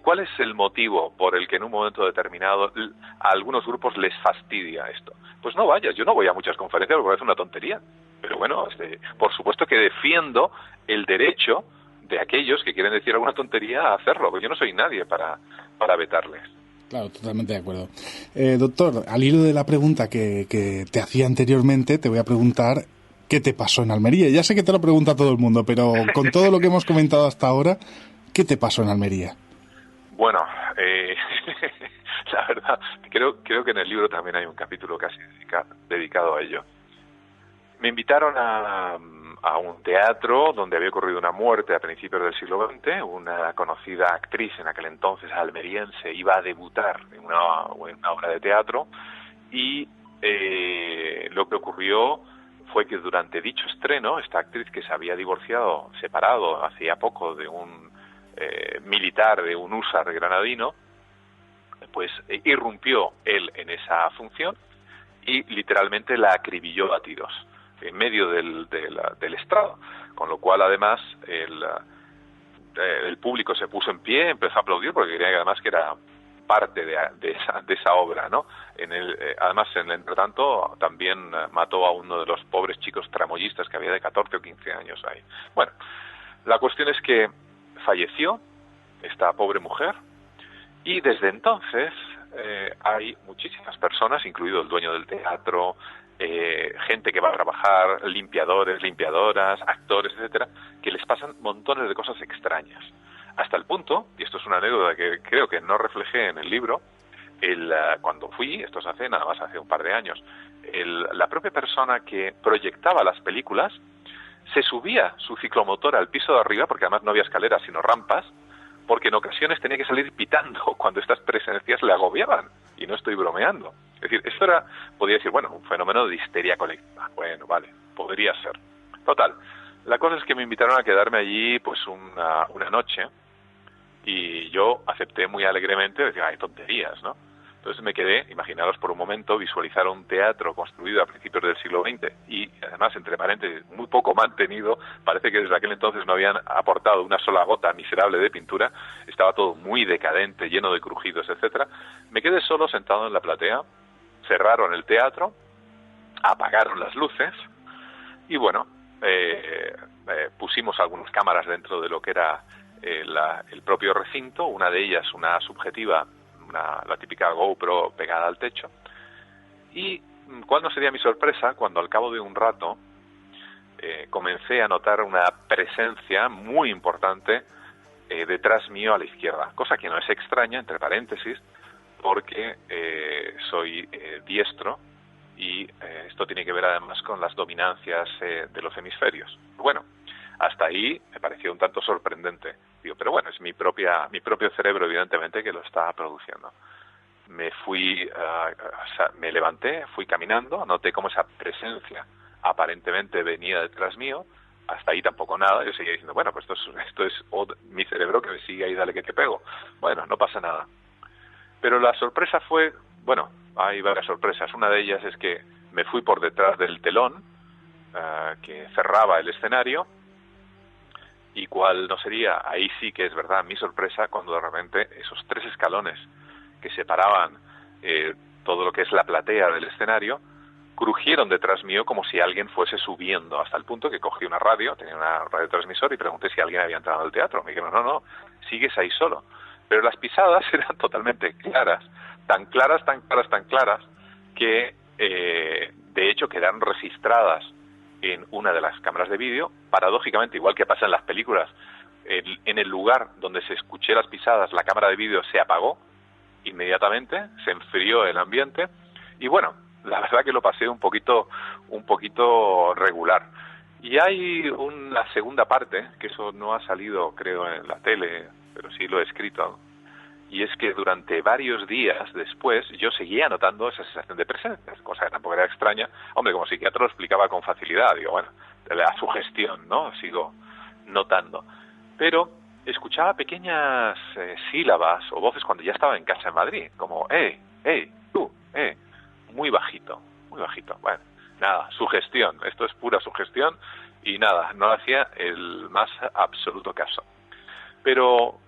Speaker 3: ¿cuál es el motivo por el que en un momento determinado a algunos grupos les fastidia esto? Pues no vayas. Yo no voy a muchas conferencias porque es una tontería. Pero bueno, por supuesto que defiendo el derecho de aquellos que quieren decir alguna tontería a hacerlo, porque yo no soy nadie para vetarles.
Speaker 2: Claro, totalmente de acuerdo. Doctor, al hilo de la pregunta que te hacía anteriormente, te voy a preguntar qué te pasó en Almería. Ya sé que te lo pregunta todo el mundo, pero con todo lo que hemos comentado hasta ahora, ¿qué te pasó en Almería?
Speaker 3: Bueno, la verdad, creo que en el libro también hay un capítulo casi dedicado a ello. Me invitaron a un teatro donde había ocurrido una muerte a principios del siglo XX. Una conocida actriz en aquel entonces almeriense iba a debutar en una obra de teatro y lo que ocurrió fue que durante dicho estreno, esta actriz que se había separado hacía poco de un militar, de un húsar granadino, pues irrumpió él en esa función y literalmente la acribilló a tiros en medio del estrado, con lo cual además el público se puso en pie, empezó a aplaudir porque creía que además que era parte de esa obra, ¿no? Además, en el entretanto, también mató a uno de los pobres chicos tramoyistas que había de 14 o 15 años ahí. Bueno, la cuestión es que falleció esta pobre mujer y desde entonces hay muchísimas personas, incluido el dueño del teatro, gente que va a trabajar, limpiadores, limpiadoras, actores, etcétera, que les pasan montones de cosas extrañas. Hasta el punto, y esto es una anécdota que creo que no reflejé en el libro, cuando fui, esto se hace nada más hace un par de años, la propia persona que proyectaba las películas se subía su ciclomotor al piso de arriba, porque además no había escaleras sino rampas, porque en ocasiones tenía que salir pitando cuando estas presencias le agobiaban, y no estoy bromeando. Es decir, esto podría decir, bueno, un fenómeno de histeria colectiva. Bueno, vale, podría ser. Total, la cosa es que me invitaron a quedarme allí pues una noche, y yo acepté muy alegremente, decía, hay tonterías, ¿no? Entonces me quedé, imaginaros por un momento, visualizar un teatro construido a principios del siglo XX y además, entre paréntesis, muy poco mantenido. Parece que desde aquel entonces no habían aportado una sola gota miserable de pintura, estaba todo muy decadente, lleno de crujidos, etcétera. Me quedé solo sentado en la platea, cerraron el teatro, apagaron las luces y bueno, pusimos algunas cámaras dentro de lo que era el propio recinto, una de ellas una subjetiva, la típica GoPro pegada al techo. Y ¿cuál no sería mi sorpresa cuando al cabo de un rato comencé a notar una presencia muy importante detrás mío a la izquierda, cosa que no es extraña, entre paréntesis, porque soy diestro y esto tiene que ver además con las dominancias de los hemisferios. Bueno, hasta ahí me pareció un tanto sorprendente. Digo, pero bueno, es mi propio cerebro, evidentemente, que lo está produciendo. Me levanté, fui caminando, noté cómo esa presencia aparentemente venía detrás mío. Hasta ahí tampoco nada. Yo seguía diciendo, bueno, pues esto es mi cerebro que me sigue ahí, dale que te pego. Bueno, no pasa nada. Pero la sorpresa fue, bueno, hay varias sorpresas. Una de ellas es que me fui por detrás del telón que cerraba el escenario. Y cuál no sería, ahí sí que es verdad, mi sorpresa, cuando de repente esos 3 escalones que separaban todo lo que es la platea del escenario, crujieron detrás mío como si alguien fuese subiendo, hasta el punto que cogí una radio, tenía una radiotransmisor y pregunté si alguien había entrado al teatro. Me dijeron, no, sigues ahí solo. Pero las pisadas eran totalmente claras, tan claras, que de hecho quedaron registradas en una de las cámaras de vídeo. Paradójicamente, igual que pasa en las películas, en el lugar donde se escuché las pisadas, la cámara de vídeo se apagó inmediatamente, se enfrió el ambiente y bueno, la verdad que lo pasé un poquito regular. Y hay una segunda parte, que eso no ha salido creo en la tele, pero sí lo he escrito, y es que durante varios días después yo seguía notando esa sensación de presencia, cosa que tampoco era extraña. Hombre, como psiquiatra lo explicaba con facilidad, digo, bueno, la sugestión, ¿no? Sigo notando. Pero escuchaba pequeñas sílabas o voces cuando ya estaba en casa en Madrid, como, tú, muy bajito. Bueno, nada, sugestión, esto es pura sugestión y nada, no hacía el más absoluto caso. Pero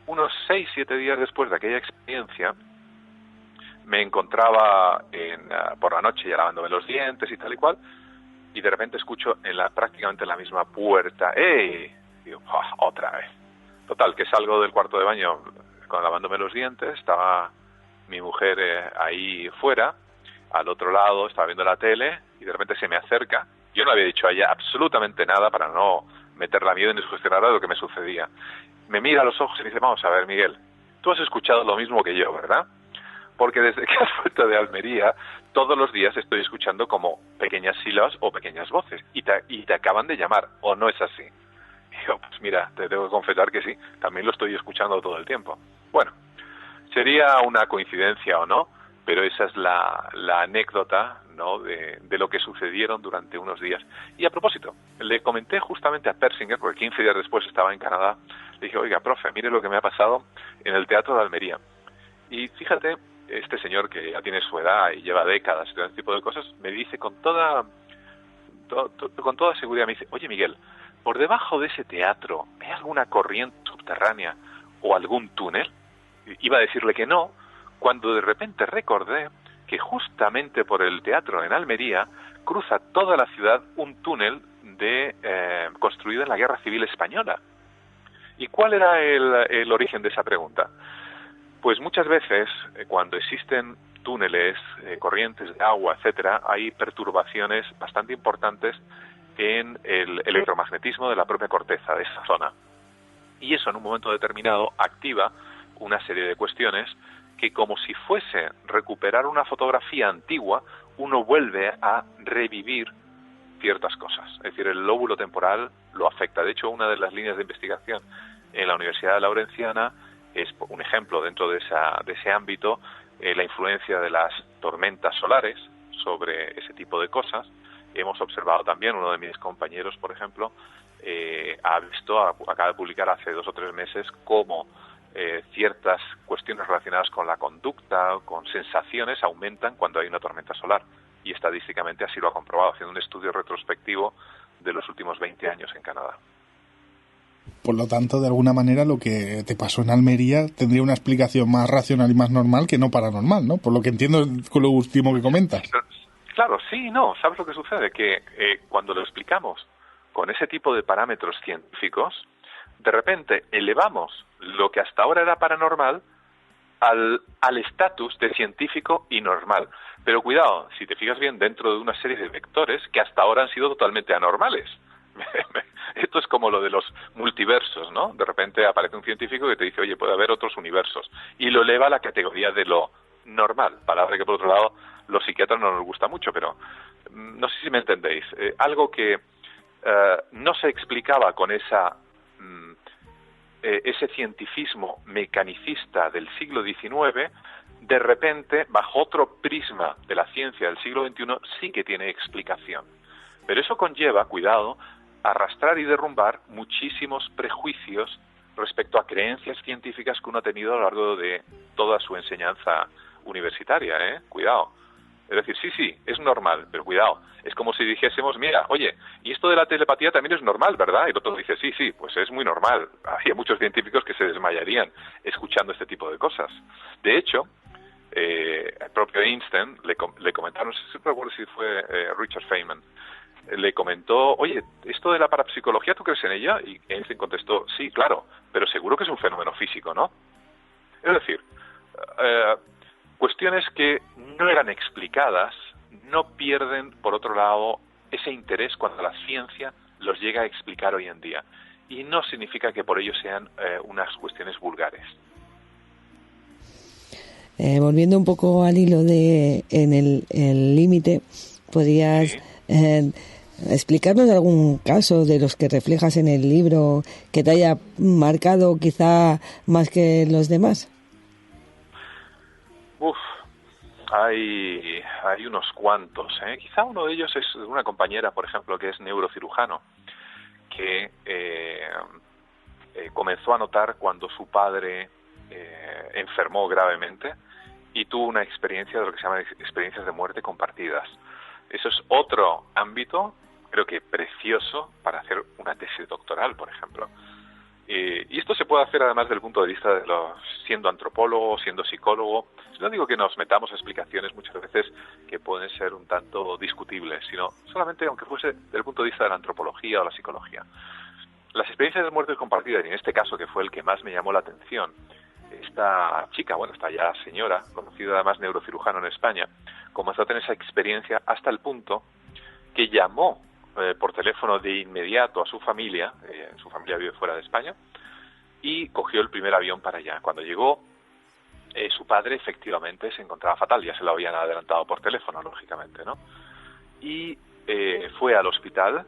Speaker 3: unos 6-7 días después de aquella experiencia, me encontraba por la noche ya lavándome los dientes y tal y cual, y de repente escucho prácticamente en la misma puerta, digo, otra vez. Total, que salgo del cuarto de baño lavándome los dientes, estaba mi mujer ahí fuera, al otro lado, estaba viendo la tele, y de repente se me acerca. Yo no había dicho a ella absolutamente nada para no meterla miedo ni sugestionarla de lo que me sucedía. Me mira a los ojos y me dice, vamos a ver, Miguel, tú has escuchado lo mismo que yo, ¿verdad? Porque desde que has vuelto de Almería, todos los días estoy escuchando como pequeñas sílabas o pequeñas voces, y te acaban de llamar, ¿o no es así? Y yo, pues mira, te tengo que confesar que sí, también lo estoy escuchando todo el tiempo. Bueno, sería una coincidencia o no, pero esa es la anécdota, ¿no?, de lo que sucedieron durante unos días. Y a propósito, le comenté justamente a Persinger, porque 15 días después estaba en Canadá, le dije, oiga, profe, mire lo que me ha pasado en el Teatro de Almería. Y fíjate, este señor que ya tiene su edad y lleva décadas y todo este tipo de cosas, me dice con toda seguridad, me dice, oye, Miguel, ¿por debajo de ese teatro hay alguna corriente subterránea o algún túnel? Iba a decirle que no, cuando de repente recordé que justamente por el teatro en Almería cruza toda la ciudad un túnel construido en la Guerra Civil Española. ¿Y cuál era el origen de esa pregunta? Pues muchas veces, cuando existen túneles, corrientes de agua, etcétera, hay perturbaciones bastante importantes en el electromagnetismo de la propia corteza de esa zona. Y eso en un momento determinado activa una serie de cuestiones que, como si fuese recuperar una fotografía antigua, uno vuelve a revivir ciertas cosas. Es decir, el lóbulo temporal lo afecta. De hecho, una de las líneas de investigación en la Universidad de Laurenciana es un ejemplo dentro de ese ámbito, la influencia de las tormentas solares sobre ese tipo de cosas. Hemos observado también, uno de mis compañeros, por ejemplo, acaba de publicar hace 2 o 3 meses cómo ciertas cuestiones relacionadas con la conducta, con sensaciones, aumentan cuando hay una tormenta solar. Y estadísticamente así lo ha comprobado, haciendo un estudio retrospectivo de los últimos 20 años en Canadá.
Speaker 2: Por lo tanto, de alguna manera, lo que te pasó en Almería tendría una explicación más racional y más normal que no paranormal, ¿no? Por lo que entiendo con lo último que comentas.
Speaker 3: Claro, sí, no. ¿Sabes lo que sucede? Que cuando lo explicamos con ese tipo de parámetros científicos, de repente elevamos lo que hasta ahora era paranormal al estatus de científico y normal. Pero cuidado, si te fijas bien, dentro de una serie de vectores que hasta ahora han sido totalmente anormales. Esto es como lo de los multiversos, ¿no? De repente aparece un científico que te dice, oye, puede haber otros universos, y lo eleva a la categoría de lo normal, palabra que por otro lado los psiquiatras no nos gusta mucho, pero no sé si me entendéis. Algo que no se explicaba con ese cientificismo mecanicista del siglo XIX, de repente, bajo otro prisma de la ciencia del siglo XXI, sí que tiene explicación. Pero eso conlleva, cuidado, arrastrar y derrumbar muchísimos prejuicios respecto a creencias científicas que uno ha tenido a lo largo de toda su enseñanza universitaria, Cuidado. Es decir, sí, es normal, pero cuidado. Es como si dijésemos, mira, oye, y esto de la telepatía también es normal, ¿verdad? Y el otro dice, sí, pues es muy normal. Había muchos científicos que se desmayarían escuchando este tipo de cosas. De hecho, el propio Einstein le comentaron, no sé si recuerdo si fue Richard Feynman, le comentó, oye, esto de la parapsicología, ¿tú crees en ella? Y Einstein contestó, sí, claro, pero seguro que es un fenómeno físico, ¿no? Es decir, cuestiones que no eran explicadas no pierden, por otro lado, ese interés cuando la ciencia los llega a explicar hoy en día. Y no significa que por ello sean unas cuestiones vulgares.
Speaker 4: Volviendo un poco al hilo de en el límite, ¿podrías explicarnos algún caso de los que reflejas en el libro que te haya marcado quizá más que los demás?
Speaker 3: Hay unos cuantos. Quizá uno de ellos es una compañera, por ejemplo, que es neurocirujano, que comenzó a notar cuando su padre enfermó gravemente y tuvo una experiencia de lo que se llama experiencias de muerte compartidas. Eso es otro ámbito, creo que precioso, para hacer una tesis doctoral, por ejemplo. Y esto se puede hacer además desde el punto de vista de siendo antropólogo, siendo psicólogo. No digo que nos metamos a explicaciones muchas veces que pueden ser un tanto discutibles, sino solamente aunque fuese desde el punto de vista de la antropología o la psicología. Las experiencias de muerte compartidas, y en este caso que fue el que más me llamó la atención, esta chica, esta ya señora, conocida además neurocirujano en España, comenzó a tener esa experiencia hasta el punto que llamó por teléfono de inmediato a su familia vive fuera de España, y cogió el primer avión para allá. Cuando llegó, su padre efectivamente se encontraba fatal, ya se lo habían adelantado por teléfono, lógicamente, ¿no? Y fue al hospital,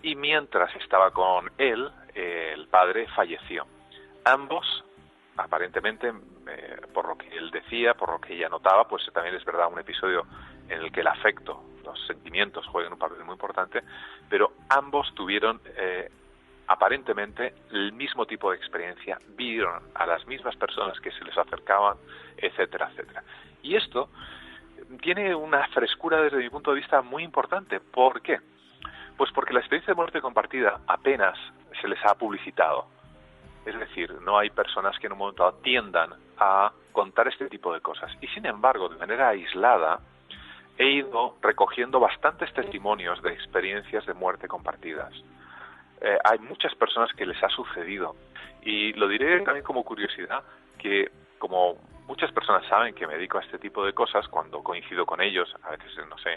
Speaker 3: y mientras estaba con él, el padre falleció. Ambos, aparentemente, por lo que él decía, por lo que ella notaba, pues también es verdad un episodio en el que el afecto, los sentimientos juegan un papel muy importante, pero ambos tuvieron aparentemente el mismo tipo de experiencia, vieron a las mismas personas que se les acercaban, etcétera, etcétera. Y esto tiene una frescura desde mi punto de vista muy importante. ¿Por qué? Pues porque la experiencia de muerte compartida apenas se les ha publicitado. Es decir, no hay personas que en un momento dado tiendan a contar este tipo de cosas. Y sin embargo, de manera aislada, he ido recogiendo bastantes testimonios de experiencias de muerte compartidas. Hay muchas personas que les ha sucedido. Y lo diré también como curiosidad, que como muchas personas saben que me dedico a este tipo de cosas, cuando coincido con ellos, a veces, no sé,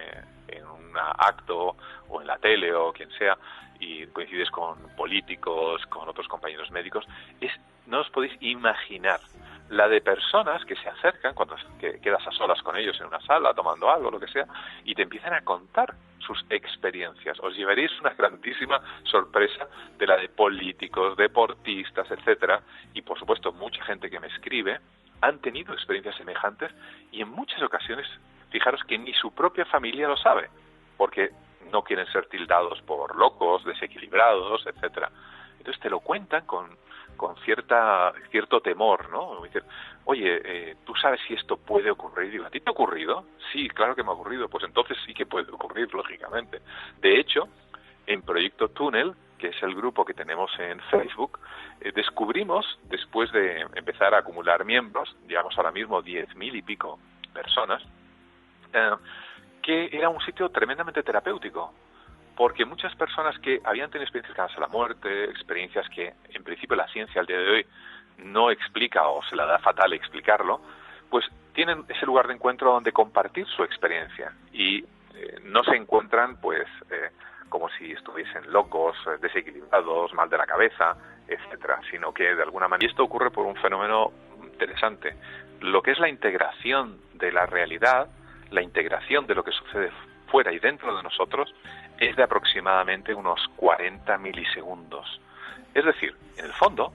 Speaker 3: en un acto o en la tele o quien sea, y coincides con políticos, con otros compañeros médicos, no os podéis imaginar la de personas que se acercan cuando quedas a solas con ellos en una sala tomando algo, lo que sea, y te empiezan a contar sus experiencias. Os llevaréis una grandísima sorpresa de la de políticos, deportistas, etcétera, y por supuesto mucha gente que me escribe han tenido experiencias semejantes, y en muchas ocasiones, fijaros que ni su propia familia lo sabe, porque no quieren ser tildados por locos, desequilibrados, etcétera. Entonces te lo cuentan con cierto temor, ¿no? Dicen, oye, ¿tú sabes si esto puede ocurrir? Digo, ¿a ti te ha ocurrido? Sí, claro que me ha ocurrido. Pues entonces sí que puede ocurrir, lógicamente. De hecho, en Proyecto Túnel, que es el grupo que tenemos en Facebook, descubrimos, después de empezar a acumular miembros, digamos ahora mismo 10.000 y pico personas, que era un sitio tremendamente terapéutico, porque muchas personas que habían tenido experiencias cercanas a la muerte, experiencias que en principio la ciencia al día de hoy no explica o se la da fatal explicarlo, pues tienen ese lugar de encuentro donde compartir su experiencia y no se encuentran pues como si estuviesen locos, desequilibrados, mal de la cabeza, etcétera, sino que de alguna manera, y esto ocurre por un fenómeno interesante, lo que es la integración de la realidad, la integración de lo que sucede fuera y dentro de nosotros, es de aproximadamente unos 40 milisegundos. Es decir, en el fondo,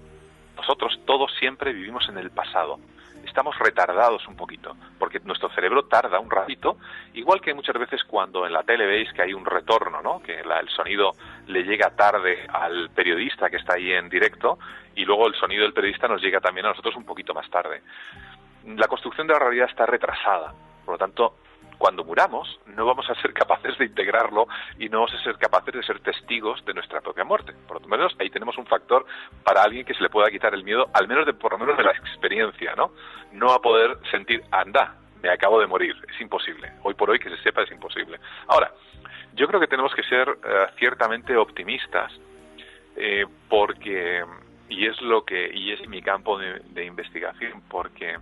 Speaker 3: nosotros todos siempre vivimos en el pasado. Estamos retardados un poquito, porque nuestro cerebro tarda un ratito, igual que muchas veces cuando en la tele veis que hay un retorno, ¿no? Que el sonido le llega tarde al periodista que está ahí en directo, y luego el sonido del periodista nos llega también a nosotros un poquito más tarde. La construcción de la realidad está retrasada, por lo tanto, cuando muramos no vamos a ser capaces de integrarlo y no vamos a ser capaces de ser testigos de nuestra propia muerte. Por lo menos ahí tenemos un factor para alguien que se le pueda quitar el miedo, al menos por lo menos de la experiencia, ¿no? No a poder sentir, anda, me acabo de morir, es imposible. Hoy por hoy que se sepa es imposible. Ahora, yo creo que tenemos que ser ciertamente optimistas porque, y es mi campo de investigación, porque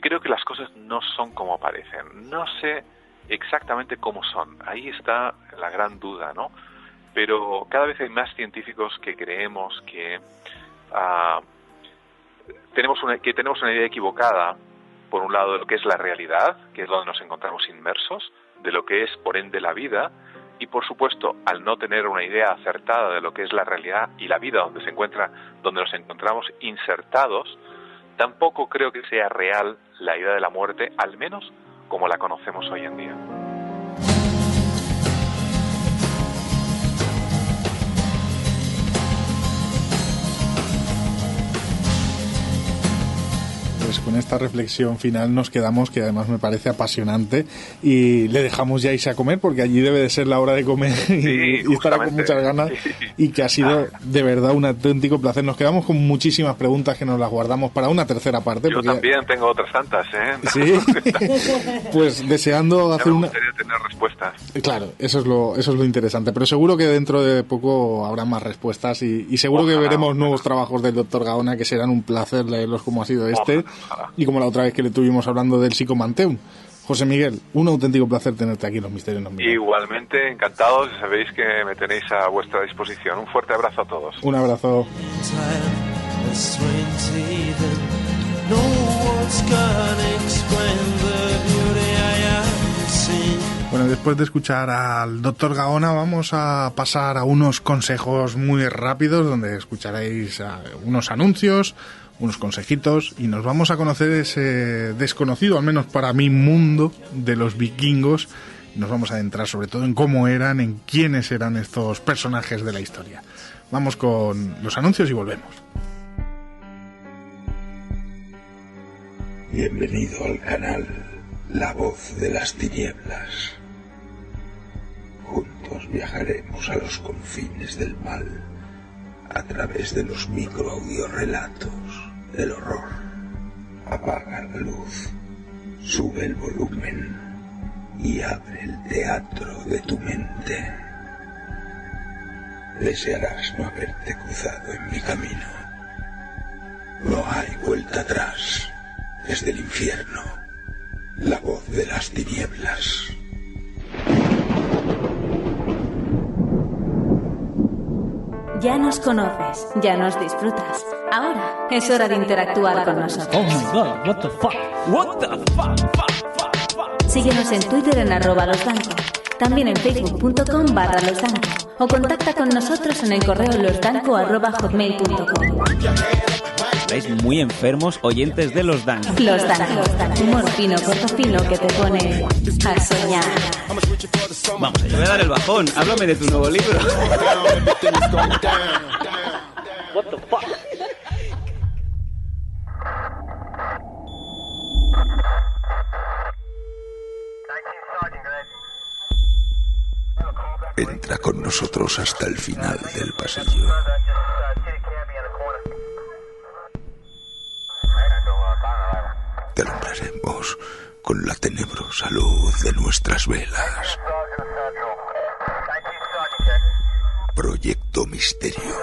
Speaker 3: creo que las cosas no son como parecen. No sé exactamente cómo son. Ahí está la gran duda, ¿no? Pero cada vez hay más científicos que creemos que tenemos una idea equivocada, por un lado, de lo que es la realidad, que es donde nos encontramos inmersos, de lo que es, por ende, la vida, y, por supuesto, al no tener una idea acertada de lo que es la realidad y la vida donde nos encontramos insertados, tampoco creo que sea real la idea de la muerte, al menos como la conocemos hoy en día.
Speaker 2: Pues con esta reflexión final nos quedamos, que además me parece apasionante, y le dejamos ya irse a comer porque allí debe de ser la hora de comer y estará con muchas ganas, y que ha sido de verdad un auténtico placer. Nos quedamos con muchísimas preguntas que nos las guardamos para una tercera parte.
Speaker 3: Yo también tengo otras tantas, ¿eh?
Speaker 2: Sí, pues deseando hacer
Speaker 3: una... Me gustaría tener respuestas.
Speaker 2: Claro, eso es lo interesante, pero seguro que dentro de poco habrá más respuestas y seguro que veremos nuevos trabajos del Dr. Gaona que serán un placer leerlos como ha sido este. Y como la otra vez que le estuvimos hablando del Psicomanteum. José Miguel, un auténtico placer tenerte aquí en Los Misterios Nos Miran.
Speaker 3: Igualmente, encantados, sabéis que me tenéis a vuestra disposición. Un fuerte abrazo a todos.
Speaker 2: Un abrazo. Bueno, después de escuchar al Dr. Gaona, vamos a pasar a unos consejos muy rápidos, donde escucharéis unos anuncios, unos consejitos, y nos vamos a conocer ese desconocido, al menos para mí, mundo de los vikingos. Nos vamos a adentrar sobre todo en cómo eran, en quiénes eran estos personajes de la historia. Vamos con los anuncios y volvemos.
Speaker 1: Bienvenido al canal La Voz de las Tinieblas. Juntos viajaremos a los confines del mal a través de los microaudiorelatos del horror. Apaga la luz, sube el volumen y abre el teatro de tu mente. Desearás no haberte cruzado en mi camino. No hay vuelta atrás. Desde el infierno, la voz de las tinieblas.
Speaker 6: Ya nos conoces, ya nos disfrutas. Ahora es hora de interactuar con nosotros.
Speaker 7: Oh my god, what the fuck? What the fuck?
Speaker 6: Síguenos en Twitter en @losdanco, también en facebook.com/losdanco, o contacta con nosotros en el correo losdanco@hotmail.com.
Speaker 7: Estáis muy enfermos, oyentes de Los Danco.
Speaker 6: Los Danco, humor fino, cortofino que te pone a soñar.
Speaker 7: Vamos, te voy a dar el bajón. Háblame de tu nuevo libro. What the fuck?
Speaker 1: Entra con nosotros hasta el final del pasillo. Te alumbraremos con la tenebrosa luz de nuestras velas. Proyecto Misterio.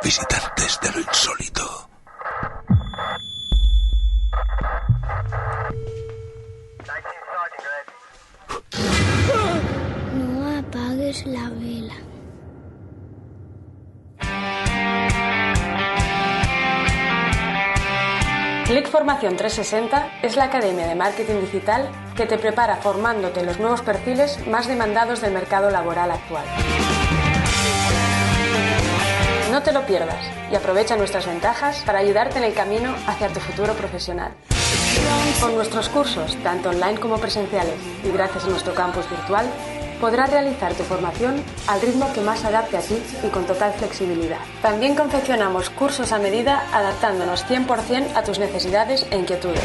Speaker 1: Visitantes de lo insólito.
Speaker 8: No apagues la vela.
Speaker 9: Click Formación 360 es la academia de marketing digital que te prepara formándote en los nuevos perfiles más demandados del mercado laboral actual. No te lo pierdas y aprovecha nuestras ventajas para ayudarte en el camino hacia tu futuro profesional. Con nuestros cursos, tanto online como presenciales, y gracias a nuestro campus virtual, podrás realizar tu formación al ritmo que más adapte a ti y con total flexibilidad. También confeccionamos cursos a medida adaptándonos 100% a tus necesidades e inquietudes.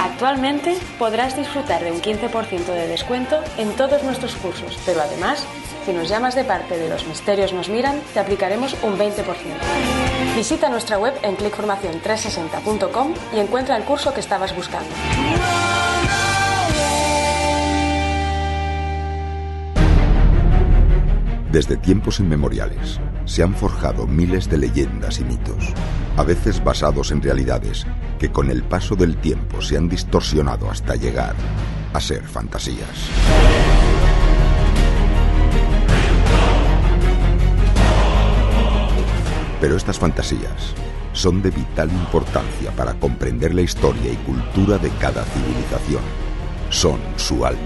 Speaker 9: Actualmente podrás disfrutar de un 15% de descuento en todos nuestros cursos, pero además, si nos llamas de parte de Los Misterios Nos Miran, te aplicaremos un 20%. Visita nuestra web en clickformacion360.com y encuentra el curso que estabas buscando.
Speaker 1: Desde tiempos inmemoriales se han forjado miles de leyendas y mitos. a veces basados en realidades que con el paso del tiempo se han distorsionado hasta llegar a ser fantasías. Pero estas fantasías son de vital importancia para comprender la historia y cultura de cada civilización. Son su alma.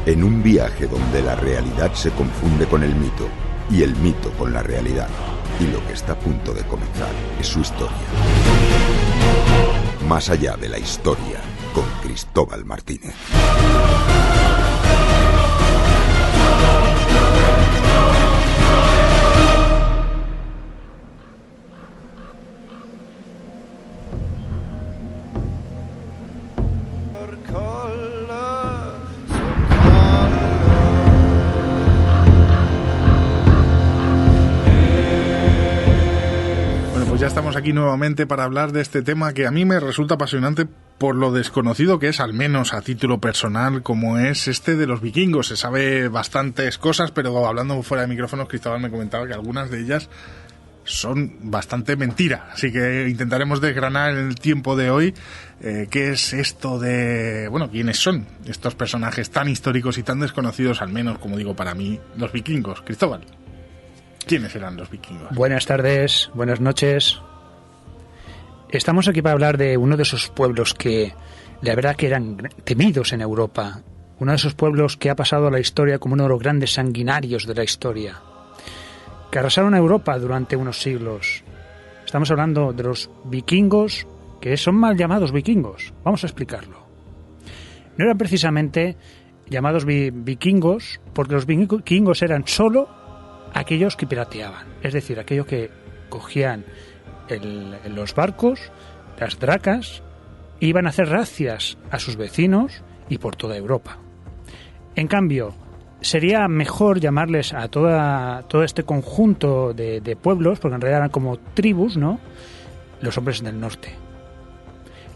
Speaker 1: En un viaje donde la realidad se confunde con el mito y el mito con la realidad, y lo que está a punto de comenzar es su historia. Más allá de la historia, con Cristóbal Martínez.
Speaker 2: Ya estamos aquí nuevamente para hablar de este tema que a mí me resulta apasionante por lo desconocido que es, al menos a título personal, como es este de los vikingos. Se sabe bastantes cosas, pero hablando fuera de micrófonos, Cristóbal me comentaba que algunas de ellas son bastante mentira. Así que intentaremos desgranar en el tiempo de hoy qué es esto de... Bueno, quiénes son estos personajes tan históricos y tan desconocidos, al menos, como digo, para mí, los vikingos. Cristóbal, ¿quiénes eran los vikingos?
Speaker 5: Buenas tardes, buenas noches. Estamos aquí para hablar de uno de esos pueblos que la verdad que eran temidos en Europa. Uno de esos pueblos que ha pasado a la historia como uno de los grandes sanguinarios de la historia, que arrasaron a Europa durante unos siglos. Estamos hablando de los vikingos, que son mal llamados vikingos. Vamos a explicarlo. No eran precisamente llamados vikingos porque los vikingos eran solo aquellos que pirateaban, es decir, aquellos que cogían los barcos, las dracas, e iban a hacer razias a sus vecinos y por toda Europa. En cambio, sería mejor llamarles a todo este conjunto de pueblos, porque en realidad eran como tribus, ¿no?, los hombres del norte.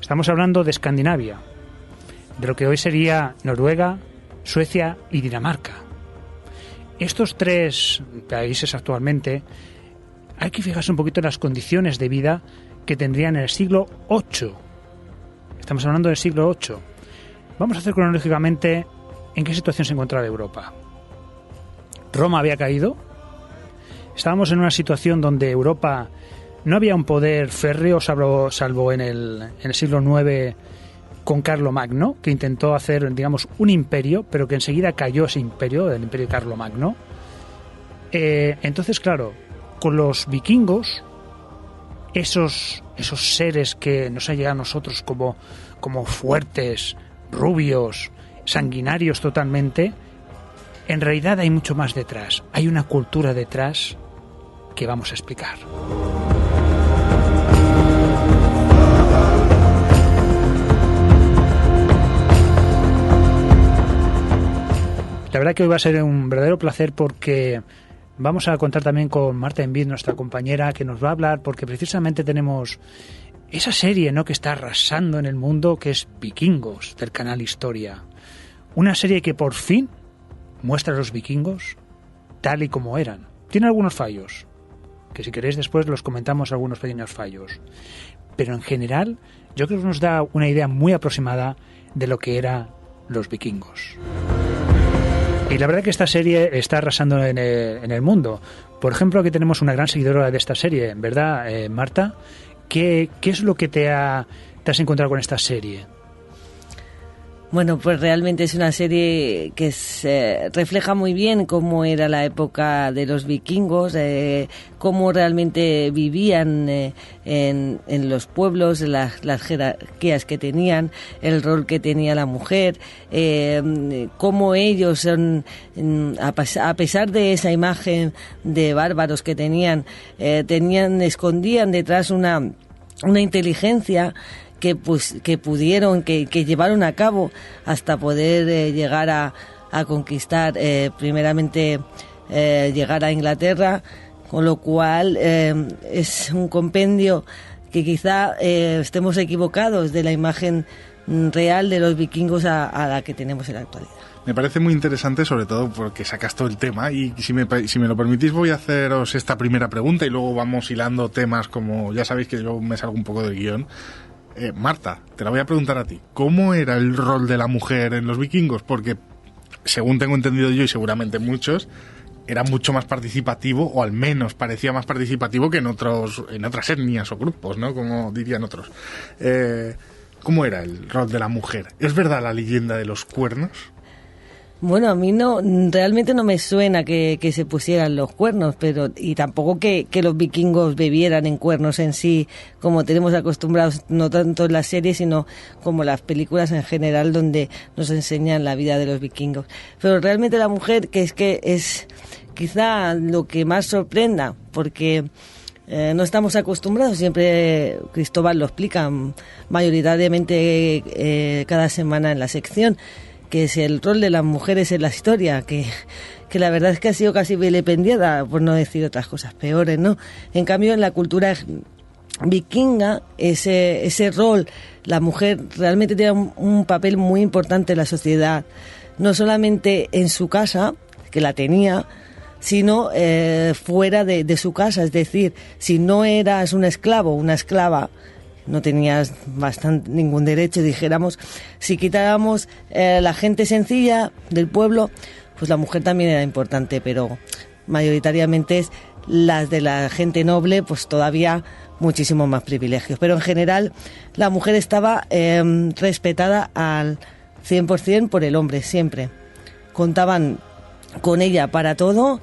Speaker 5: Estamos hablando de Escandinavia, de lo que hoy sería Noruega, Suecia y Dinamarca. Estos tres países actualmente, hay que fijarse un poquito en las condiciones de vida que tendrían en el siglo VIII. Estamos hablando del siglo VIII. Vamos a hacer cronológicamente en qué situación se encontraba Europa. Roma había caído. Estábamos en una situación donde Europa no había un poder férreo, salvo en el siglo IX con Carlomagno, que intentó hacer, digamos, un imperio, pero que enseguida cayó ese imperio, el imperio de Carlomagno. Entonces, claro, con los vikingos, esos seres que nos han llegado a nosotros como fuertes, rubios, sanguinarios totalmente, en realidad hay mucho más detrás. Hay una cultura detrás que vamos a explicar. La verdad que hoy va a ser un verdadero placer porque vamos a contar también con Marta Envid, nuestra compañera, que nos va a hablar, porque precisamente tenemos esa serie, ¿no?, que está arrasando en el mundo, que es Vikingos, del canal Historia. Una serie que por fin muestra a los vikingos tal y como eran. Tiene algunos fallos, que si queréis después los comentamos, algunos pequeños fallos. Pero en general yo creo que nos da una idea muy aproximada de lo que eran los vikingos. Y la verdad que esta serie está arrasando en el mundo. Por ejemplo, aquí tenemos una gran seguidora de esta serie, ¿verdad, Marta? ¿Qué es lo que te has encontrado con esta serie?
Speaker 4: Bueno, pues realmente es una serie que refleja muy bien cómo era la época de los vikingos, cómo realmente vivían en los pueblos, las jerarquías que tenían, el rol que tenía la mujer, cómo ellos son, a pesar de esa imagen de bárbaros que escondían detrás una inteligencia que pudieron, que llevaron a cabo hasta poder llegar a conquistar, primeramente llegar a Inglaterra, con lo cual es un compendio que quizá estemos equivocados de la imagen real de los vikingos a la que tenemos en la actualidad.
Speaker 2: Me parece muy interesante, sobre todo porque sacas todo el tema, y si me lo permitís voy a haceros esta primera pregunta y luego vamos hilando temas, como ya sabéis que yo me salgo un poco del guión. Marta, te la voy a preguntar a ti. ¿Cómo era el rol de la mujer en los vikingos? Porque, según tengo entendido yo y seguramente muchos, era mucho más participativo, o al menos parecía más participativo que en otras etnias o grupos, ¿no? Como dirían otros. ¿Cómo era el rol de la mujer? ¿Es verdad la leyenda de los cuernos?
Speaker 4: Bueno, a mí realmente no me suena que se pusieran los cuernos, y tampoco que los vikingos bebieran en cuernos en sí, como tenemos acostumbrados, no tanto en las series, sino como las películas en general, donde nos enseñan la vida de los vikingos. Pero realmente la mujer, que es quizá lo que más sorprenda, porque no estamos acostumbrados, siempre Cristóbal lo explica mayoritariamente cada semana en la sección, que es el rol de las mujeres en la historia, que la verdad es que ha sido casi vilipendiada, por no decir otras cosas peores, ¿no? En cambio, en la cultura vikinga, ese rol, la mujer realmente tiene un papel muy importante en la sociedad, no solamente en su casa, que la tenía, sino fuera de su casa. Es decir, si no eras un esclavo, una esclava, no tenías ningún derecho, dijéramos. Si quitáramos la gente sencilla del pueblo, pues la mujer también era importante, pero mayoritariamente las de la gente noble, pues todavía muchísimos más privilegios. Pero en general la mujer estaba respetada al 100% por el hombre, siempre. Contaban con ella para todo,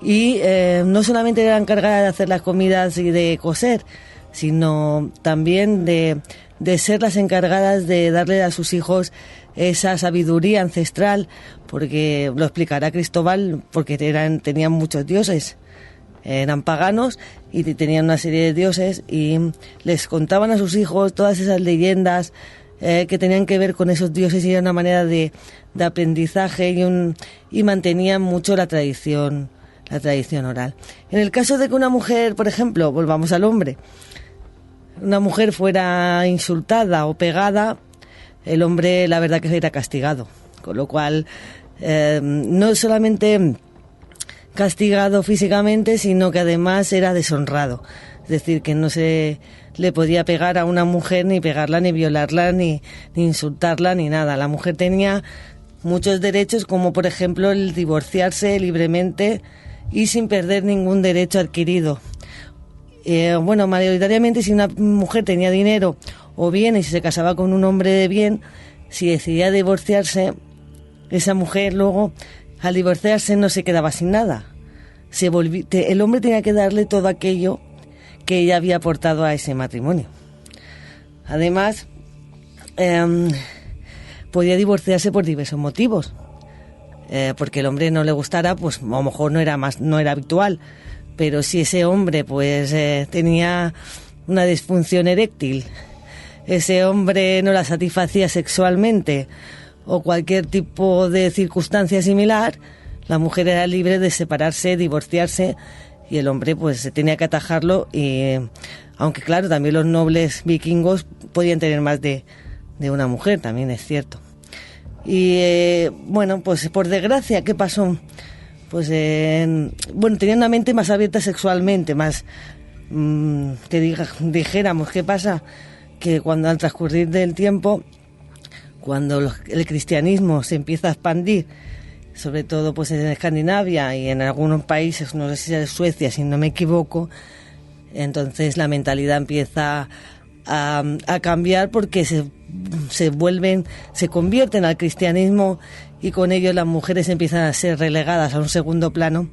Speaker 4: y no solamente era encargada de hacer las comidas y de coser, sino también de ser las encargadas de darle a sus hijos esa sabiduría ancestral, porque lo explicará Cristóbal, porque tenían muchos dioses, eran paganos y tenían una serie de dioses, y les contaban a sus hijos todas esas leyendas que tenían que ver con esos dioses, y era una manera de aprendizaje, y mantenían mucho la tradición oral. En el caso de que una mujer, por ejemplo, volvamos al hombre, una mujer fuera insultada o pegada, el hombre la verdad que era castigado, con lo cual no solamente castigado físicamente, sino que además era deshonrado. Es decir, que no se le podía pegar a una mujer, ni pegarla, ni violarla, ni insultarla, ni nada. La mujer tenía muchos derechos, como por ejemplo el divorciarse libremente y sin perder ningún derecho adquirido. Bueno, mayoritariamente, si una mujer tenía dinero o bien, y si se casaba con un hombre de bien, si decidía divorciarse, esa mujer luego, al divorciarse, no se quedaba sin nada. El hombre tenía que darle todo aquello que ella había aportado a ese matrimonio. Además, podía divorciarse por diversos motivos. Porque el hombre no le gustara, pues a lo mejor no era habitual. Pero si ese hombre pues tenía una disfunción eréctil, ese hombre no la satisfacía sexualmente, o cualquier tipo de circunstancia similar, la mujer era libre de separarse, divorciarse, y el hombre pues tenía que atajarlo. Y aunque claro, también los nobles vikingos podían tener más de una mujer, también es cierto. Y bueno, pues por desgracia, ¿qué pasó? Pues tenían una mente más abierta sexualmente, más dijéramos. ¿Qué pasa? Que cuando al transcurrir del tiempo, cuando el cristianismo se empieza a expandir, sobre todo pues en Escandinavia y en algunos países, no sé si es Suecia, si no me equivoco, entonces la mentalidad empieza a cambiar, porque se convierten al cristianismo, y con ello las mujeres empiezan a ser relegadas a un segundo plano.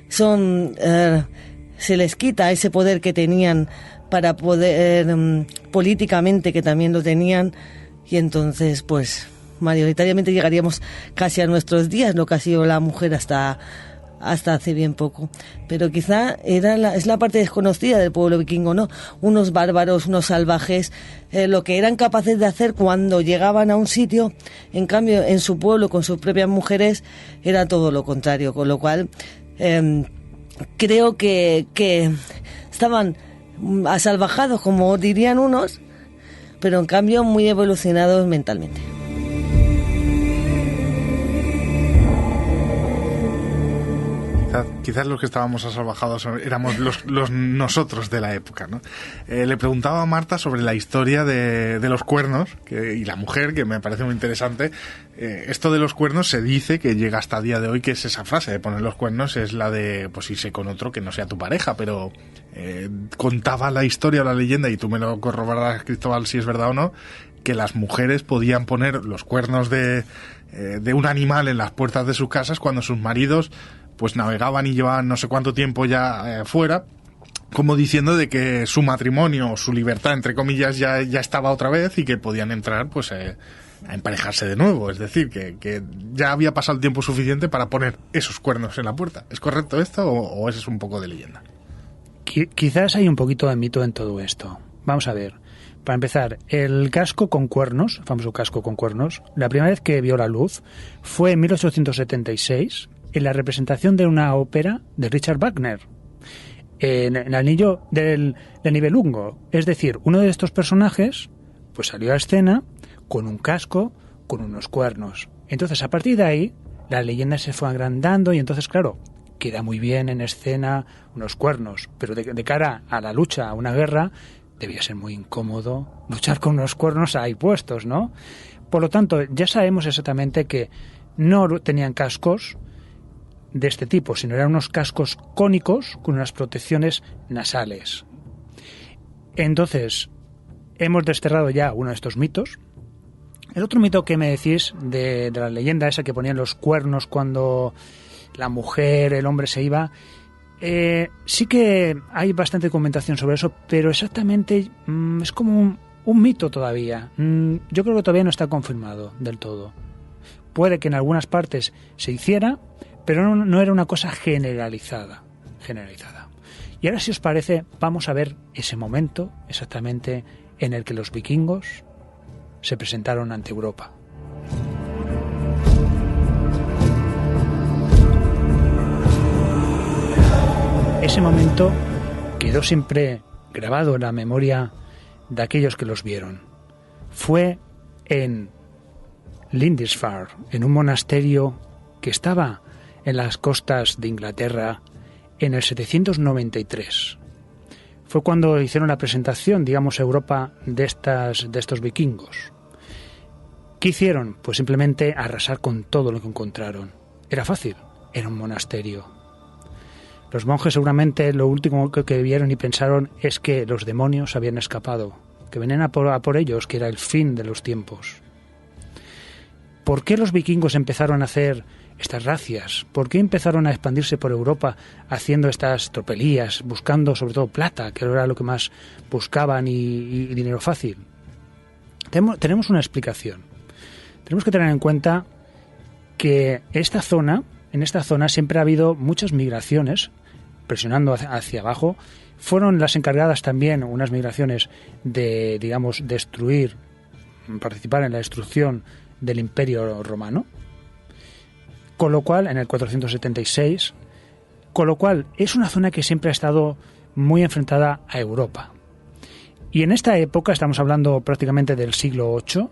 Speaker 4: Se les quita ese poder que tenían para poder políticamente, que también lo tenían, y entonces pues mayoritariamente llegaríamos casi a nuestros días, lo que ha sido la mujer hasta hace bien poco. Pero quizá es la parte desconocida del pueblo vikingo, ¿no? Unos bárbaros, unos salvajes, lo que eran capaces de hacer cuando llegaban a un sitio. En cambio, en su pueblo, con sus propias mujeres, era todo lo contrario, con lo cual creo que estaban asalvajados, como dirían unos, pero en cambio muy evolucionados mentalmente.
Speaker 2: Quizás los que estábamos asalvajados éramos los nosotros de la época, ¿no? Le preguntaba a Marta sobre la historia de los cuernos y la mujer, que me parece muy interesante. Esto de los cuernos se dice que llega hasta el día de hoy, que es esa frase de poner los cuernos, es la de pues irse con otro que no sea tu pareja, pero contaba la historia o la leyenda, y tú me lo corroborarás, Cristóbal, si es verdad o no, que las mujeres podían poner los cuernos de un animal en las puertas de sus casas cuando sus maridos pues navegaban y llevaban no sé cuánto tiempo ya fuera, como diciendo de que su matrimonio, su libertad, entre comillas, ya estaba otra vez y que podían entrar pues a emparejarse de nuevo. Es decir, que ya había pasado el tiempo suficiente para poner esos cuernos en la puerta. ¿Es correcto esto o eso es un poco de leyenda?
Speaker 5: Quizás hay un poquito de mito en todo esto. Vamos a ver. Para empezar, el casco con cuernos, el famoso casco con cuernos, la primera vez que vio la luz fue en 1876, en la representación de una ópera de Richard Wagner, en el anillo del Nibelungo. Es decir, uno de estos personajes pues salió a escena con un casco, con unos cuernos. Entonces, a partir de ahí, la leyenda se fue agrandando y entonces, claro, queda muy bien en escena unos cuernos, pero de cara a la lucha, a una guerra, debía ser muy incómodo luchar con unos cuernos ahí puestos, ¿no? Por lo tanto, ya sabemos exactamente que no tenían cascos de este tipo, sino eran unos cascos cónicos con unas protecciones nasales. Entonces, hemos desterrado ya uno de estos mitos. El otro mito que me decís de la leyenda esa que ponían los cuernos cuando la mujer, el hombre se iba, sí que hay bastante documentación sobre eso, pero exactamente es como un mito todavía. Yo creo que todavía no está confirmado del todo. Puede que en algunas partes se hiciera, pero no era una cosa generalizada. Y ahora, si os parece, vamos a ver ese momento exactamente en el que los vikingos se presentaron ante Europa. Ese momento quedó siempre grabado en la memoria de aquellos que los vieron. Fue en Lindisfarne, en un monasterio que estaba en las costas de Inglaterra en el 793. Fue cuando hicieron la presentación, digamos, a Europa de estos vikingos. ¿Qué hicieron? Pues simplemente arrasar con todo lo que encontraron. Era fácil, era un monasterio. Los monjes seguramente lo último que vieron y pensaron es que los demonios habían escapado, que venían a por ellos, que era el fin de los tiempos. ¿Por qué los vikingos empezaron a hacer estas razias? ¿Por qué empezaron a expandirse por Europa haciendo estas tropelías, buscando sobre todo plata, que era lo que más buscaban, y dinero fácil? Tenemos una explicación. Tenemos que tener en cuenta que en esta zona siempre ha habido muchas migraciones, presionando hacia abajo. Fueron las encargadas también unas migraciones de, digamos, participar en la destrucción del Imperio Romano, con lo cual, en el 476, con lo cual es una zona que siempre ha estado muy enfrentada a Europa. Y en esta época, estamos hablando prácticamente del siglo VIII,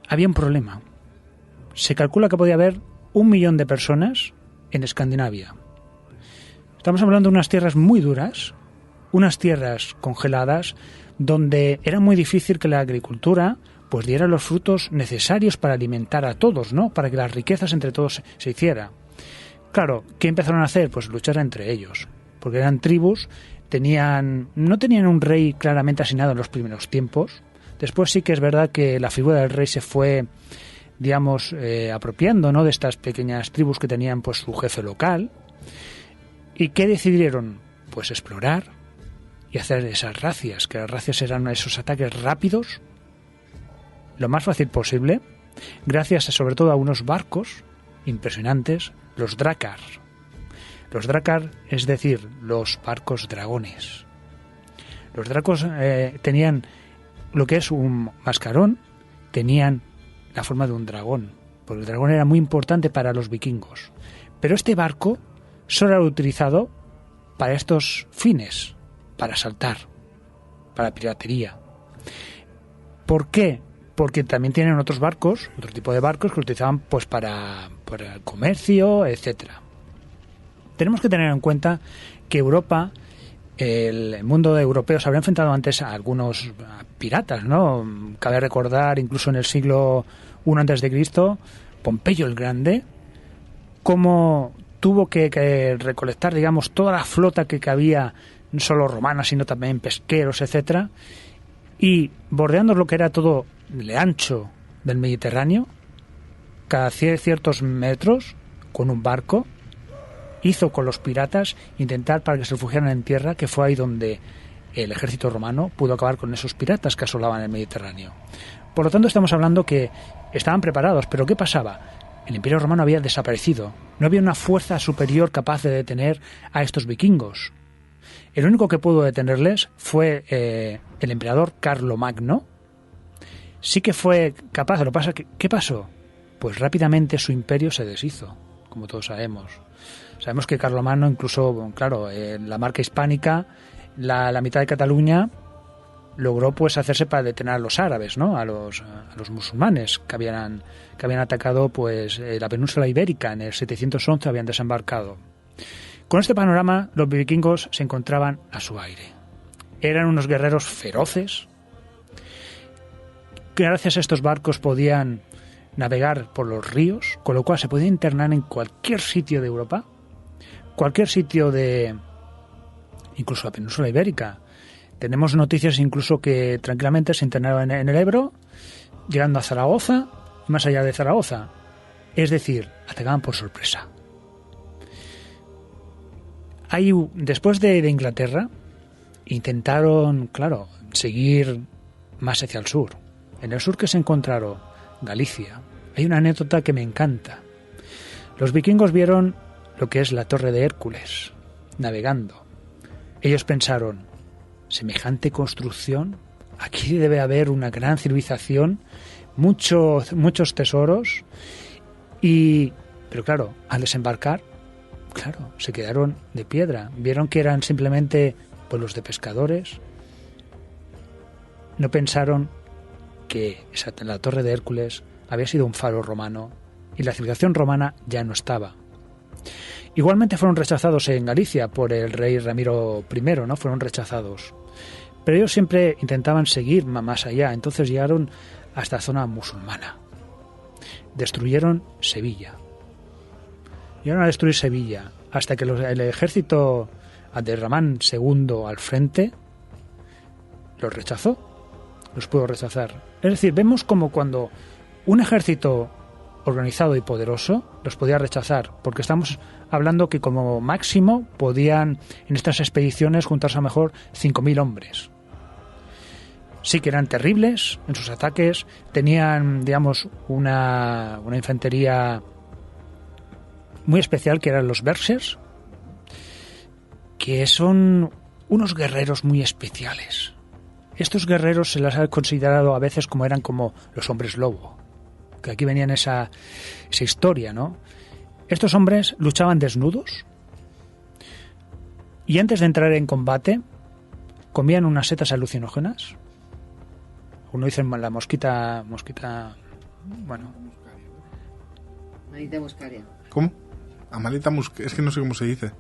Speaker 5: había un problema. Se calcula que podía haber 1 millón de personas en Escandinavia. Estamos hablando de unas tierras muy duras, unas tierras congeladas, donde era muy difícil que la agricultura pues diera los frutos necesarios para alimentar a todos, ¿no? Para que las riquezas entre todos se hiciera. Claro, ¿qué empezaron a hacer? Pues luchar entre ellos, porque eran tribus, no tenían un rey claramente asignado en los primeros tiempos. Después sí que es verdad que la figura del rey se fue, digamos, apropiando, ¿no?, de estas pequeñas tribus que tenían pues su jefe local. ¿Y qué decidieron? Pues explorar y hacer esas razias, que las razias eran esos ataques rápidos, lo más fácil posible, gracias sobre todo a unos barcos impresionantes, los Drakkar. Los Drakkar, es decir, los barcos dragones. Los dracos tenían lo que es un mascarón, tenían la forma de un dragón, porque el dragón era muy importante para los vikingos. Pero este barco solo era utilizado para estos fines, para asaltar, para piratería. ¿Por qué? Porque también tienen otros barcos, otro tipo de barcos que utilizaban pues para el comercio, etcétera. Tenemos que tener en cuenta que Europa, el mundo europeo se habría enfrentado antes a algunos piratas, ¿no? Cabe recordar, incluso en el siglo I a.C., Pompeyo el Grande, cómo tuvo que recolectar, digamos, toda la flota que había, no solo romana, sino también pesqueros, etcétera, y bordeando lo que era todo el ancho del Mediterráneo, cada ciertos metros, con un barco, hizo con los piratas intentar para que se refugiaran en tierra, que fue ahí donde el ejército romano pudo acabar con esos piratas que asolaban el Mediterráneo. Por lo tanto, estamos hablando que estaban preparados, pero ¿qué pasaba? El Imperio Romano había desaparecido. No había una fuerza superior capaz de detener a estos vikingos. El único que pudo detenerles fue el emperador Carlomagno. Sí que fue capaz, lo que pasa que, ¿qué pasó? Pues rápidamente su imperio se deshizo, como todos sabemos. Sabemos que Carlomagno, incluso, claro, en la marca hispánica, la mitad de Cataluña, logró pues hacerse para detener a los árabes, ¿no? A los musulmanes que habían atacado pues la península ibérica. En el 711 habían desembarcado. Con este panorama, los vikingos se encontraban a su aire. Eran unos guerreros feroces, que gracias a estos barcos podían navegar por los ríos, con lo cual se podían internar en cualquier sitio de Europa, cualquier sitio de incluso la península ibérica. Tenemos noticias incluso que tranquilamente se internaban en el Ebro, llegando a Zaragoza y más allá de Zaragoza. Es decir, atacaban por sorpresa. Ahí, después de Inglaterra, intentaron, claro, seguir más hacia el sur. En el sur, que se encontraron Galicia. Hay una anécdota que me encanta. Los vikingos vieron lo que es la Torre de Hércules, navegando. Ellos pensaron, semejante construcción, aquí debe haber una gran civilización, muchos tesoros, pero claro, al desembarcar, claro, se quedaron de piedra. Vieron que eran simplemente pueblos de pescadores. No pensaron que la Torre de Hércules había sido un faro romano y la civilización romana ya no estaba. Igualmente fueron rechazados en Galicia por el rey Ramiro I, ¿no? Fueron rechazados. Pero ellos siempre intentaban seguir más allá, entonces llegaron hasta la zona musulmana. Destruyeron Sevilla. Llegaron a destruir Sevilla hasta que el ejército de Ramán II al frente los rechazó, los pudo rechazar. Es decir, vemos como cuando un ejército organizado y poderoso los podía rechazar, porque estamos hablando que como máximo podían en estas expediciones juntarse a lo mejor 5.000 hombres. Sí que eran terribles en sus ataques, tenían, digamos, una infantería muy especial que eran los Berserkers, que son unos guerreros muy especiales. Estos guerreros se los ha considerado a veces como eran como los hombres lobo, que aquí venían esa historia, ¿no? Estos hombres luchaban desnudos y antes de entrar en combate comían unas setas alucinógenas. Uno dice la mosquita, bueno.
Speaker 4: Manita muscaria.
Speaker 2: ¿Cómo? Amanita muscaria, es que no sé cómo se dice.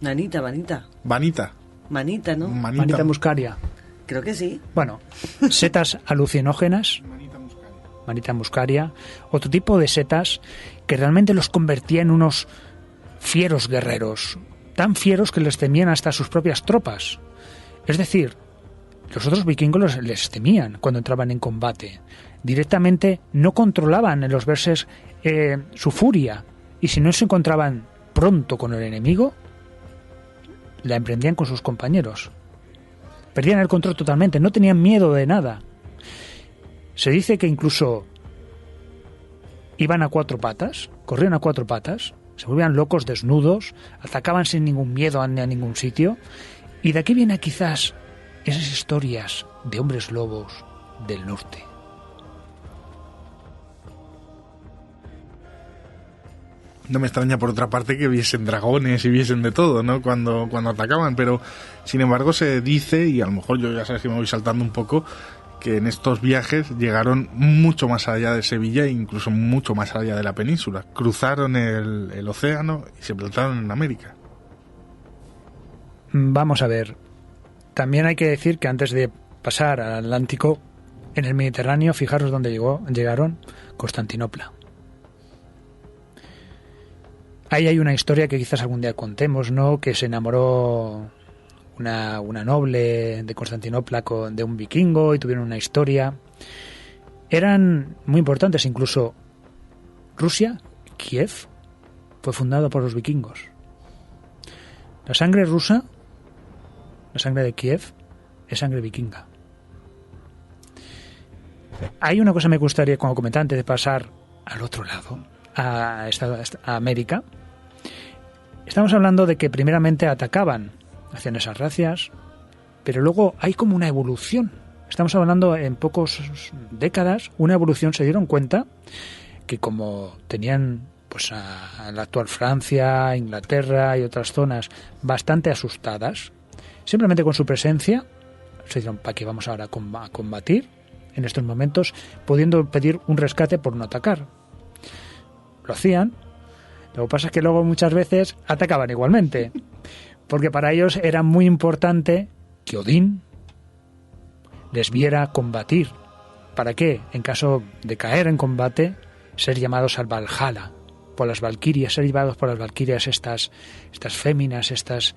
Speaker 4: Vanita.
Speaker 2: Vanita.
Speaker 4: Manita, ¿no?
Speaker 5: Manita muscaria.
Speaker 4: Creo que sí.
Speaker 5: Bueno, setas alucinógenas. Manita muscaria. Otro tipo de setas que realmente los convertía en unos fieros guerreros. Tan fieros que les temían hasta sus propias tropas. Es decir, los otros vikingos les temían cuando entraban en combate. Directamente no controlaban en los verses su furia. Y si no se encontraban pronto con el enemigo, la emprendían con sus compañeros. Perdían el control totalmente, no tenían miedo de nada. Se dice que incluso iban a 4 patas, corrían a 4 patas, se volvían locos desnudos, atacaban sin ningún miedo a ningún sitio. Y de aquí vienen quizás esas historias de hombres lobos del norte.
Speaker 2: No me extraña por otra parte que viesen dragones y viesen de todo, ¿no? Cuando atacaban, pero sin embargo se dice, y a lo mejor yo ya sabes que me voy saltando un poco, que en estos viajes llegaron mucho más allá de Sevilla e incluso mucho más allá de la península. Cruzaron el océano y se plantaron en América.
Speaker 5: Vamos a ver. También hay que decir que antes de pasar al Atlántico, en el Mediterráneo, fijaros dónde llegaron, Constantinopla. Ahí hay una historia que quizás algún día contemos, ¿no? Que se enamoró una noble de Constantinopla de un vikingo y tuvieron una historia. Eran muy importantes, incluso Rusia, Kiev, fue fundado por los vikingos. La sangre rusa, la sangre de Kiev, es sangre vikinga. Hay una cosa que me gustaría como comentar antes de pasar al otro lado, a América. Estamos hablando de que primeramente atacaban, hacían esas racias, pero luego hay como una evolución. Estamos hablando en pocas décadas, una evolución. Se dieron cuenta que como tenían pues a la actual Francia, Inglaterra y otras zonas bastante asustadas, simplemente con su presencia, se dijeron, ¿para qué vamos ahora a combatir en estos momentos, pudiendo pedir un rescate por no atacar? Lo hacían. Lo que pasa es que luego muchas veces atacaban igualmente, porque para ellos era muy importante que Odín les viera combatir. ¿Para qué? En caso de caer en combate, ser llamados al Valhalla, por las valquirias, ser llevados por las valquirias, estas féminas, estas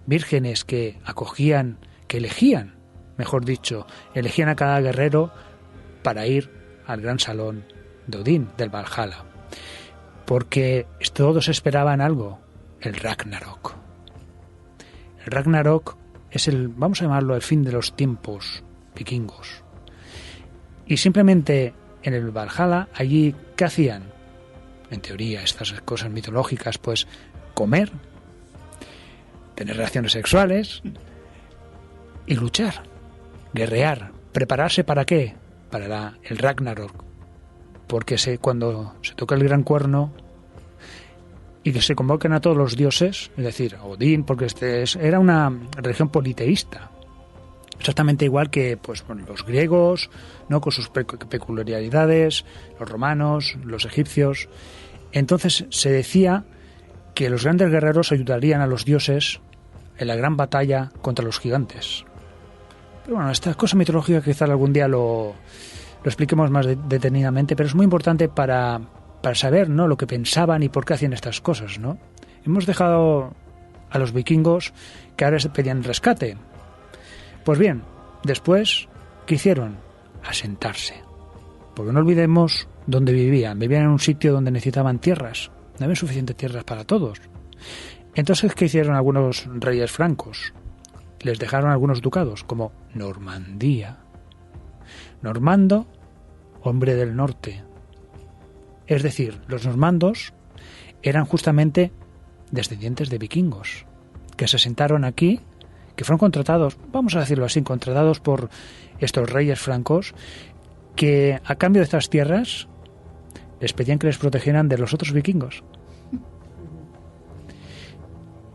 Speaker 5: vírgenes que acogían, que elegían, mejor dicho, elegían a cada guerrero para ir al gran salón de Odín, del Valhalla. Porque todos esperaban algo, el Ragnarok. El Ragnarok es vamos a llamarlo, el fin de los tiempos vikingos. Y simplemente en el Valhalla, allí, ¿qué hacían? En teoría, estas cosas mitológicas, pues comer, tener relaciones sexuales y luchar, guerrear. ¿Prepararse para qué? Para el Ragnarok. Porque cuando se toca el gran cuerno y que se convocan a todos los dioses, es decir, a Odín, porque era una religión politeísta, exactamente igual que pues los griegos, ¿no? Con sus peculiaridades, los romanos, los egipcios. Entonces se decía que los grandes guerreros ayudarían a los dioses en la gran batalla contra los gigantes. Pero bueno, esta cosa mitológica quizás algún día lo expliquemos más detenidamente, pero es muy importante para saber, ¿no?, lo que pensaban y por qué hacían estas cosas, ¿no? Hemos dejado a los vikingos que ahora pedían rescate. Pues bien, después, ¿qué hicieron? Asentarse. Porque no olvidemos dónde vivían. Vivían en un sitio donde necesitaban tierras. No había suficientes tierras para todos. Entonces, ¿qué hicieron algunos reyes francos? Les dejaron algunos ducados, como Normandía. Normando, hombre del norte. Es decir, los normandos eran justamente descendientes de vikingos, que se asentaron aquí, que fueron contratados, vamos a decirlo así, contratados por estos reyes francos, que a cambio de estas tierras les pedían que les protegieran de los otros vikingos.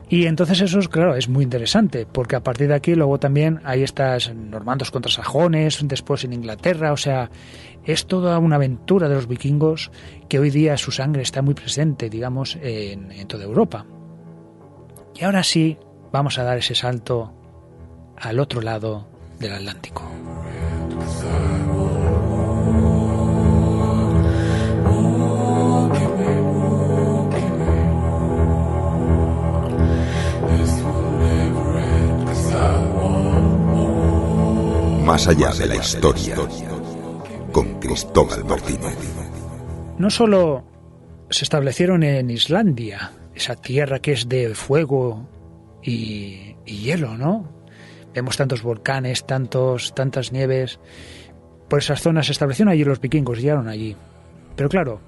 Speaker 5: Y entonces eso, claro, es muy interesante, porque a partir de aquí luego también hay estas normandos contra sajones, después en Inglaterra, o sea, es toda una aventura de los vikingos que hoy día su sangre está muy presente, digamos, en toda Europa. Y ahora sí, vamos a dar ese salto al otro lado del Atlántico.
Speaker 1: Más allá de la historia, con Cristóbal Martínez.
Speaker 5: No solo se establecieron en Islandia, esa tierra que es de fuego y hielo, ¿no? Vemos tantos volcanes, tantas nieves. Por esas zonas se establecieron allí los vikingos, llegaron allí. Pero claro,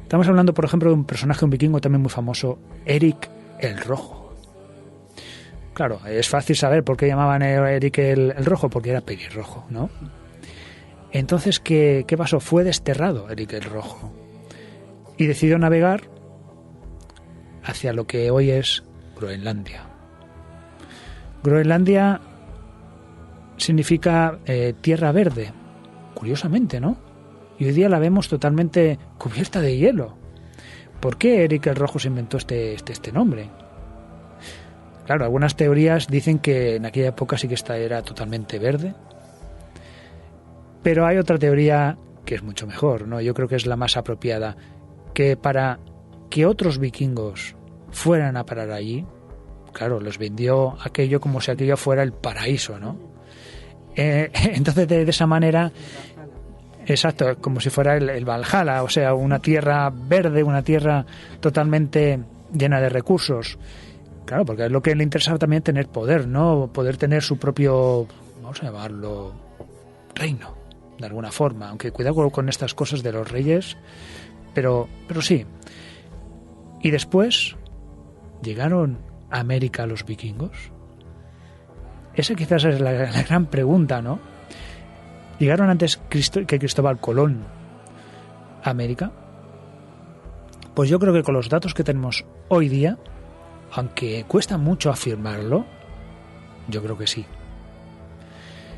Speaker 5: estamos hablando, por ejemplo, de un personaje, un vikingo también muy famoso, Eric el Rojo. Claro, es fácil saber por qué llamaban a Eric el Rojo, porque era pelirrojo, ¿no? Entonces, ¿qué pasó? Fue desterrado Eric el Rojo y decidió navegar hacia lo que hoy es Groenlandia. Groenlandia significa tierra verde, curiosamente, ¿no? Y hoy día la vemos totalmente cubierta de hielo. ¿Por qué Eric el Rojo se inventó este nombre? Claro, algunas teorías dicen que en aquella época sí que esta era totalmente verde, pero hay otra teoría que es mucho mejor, ¿no? Yo creo que es la más apropiada, que para que otros vikingos fueran a parar allí, claro, les vendió aquello como si aquello fuera el paraíso, ¿no? Entonces de esa manera, exacto, como si fuera el Valhalla, o sea, una tierra verde, una tierra totalmente llena de recursos. Claro, porque es lo que le interesaba también, tener poder, ¿no? Poder tener su propio, vamos a llamarlo, reino, de alguna forma. Aunque cuidado con estas cosas de los reyes, pero sí. Y después, ¿llegaron a América los vikingos? Esa quizás es la gran pregunta, ¿no? ¿Llegaron antes que Cristóbal Colón a América? Pues yo creo que con los datos que tenemos hoy día, aunque cuesta mucho afirmarlo, yo creo que sí.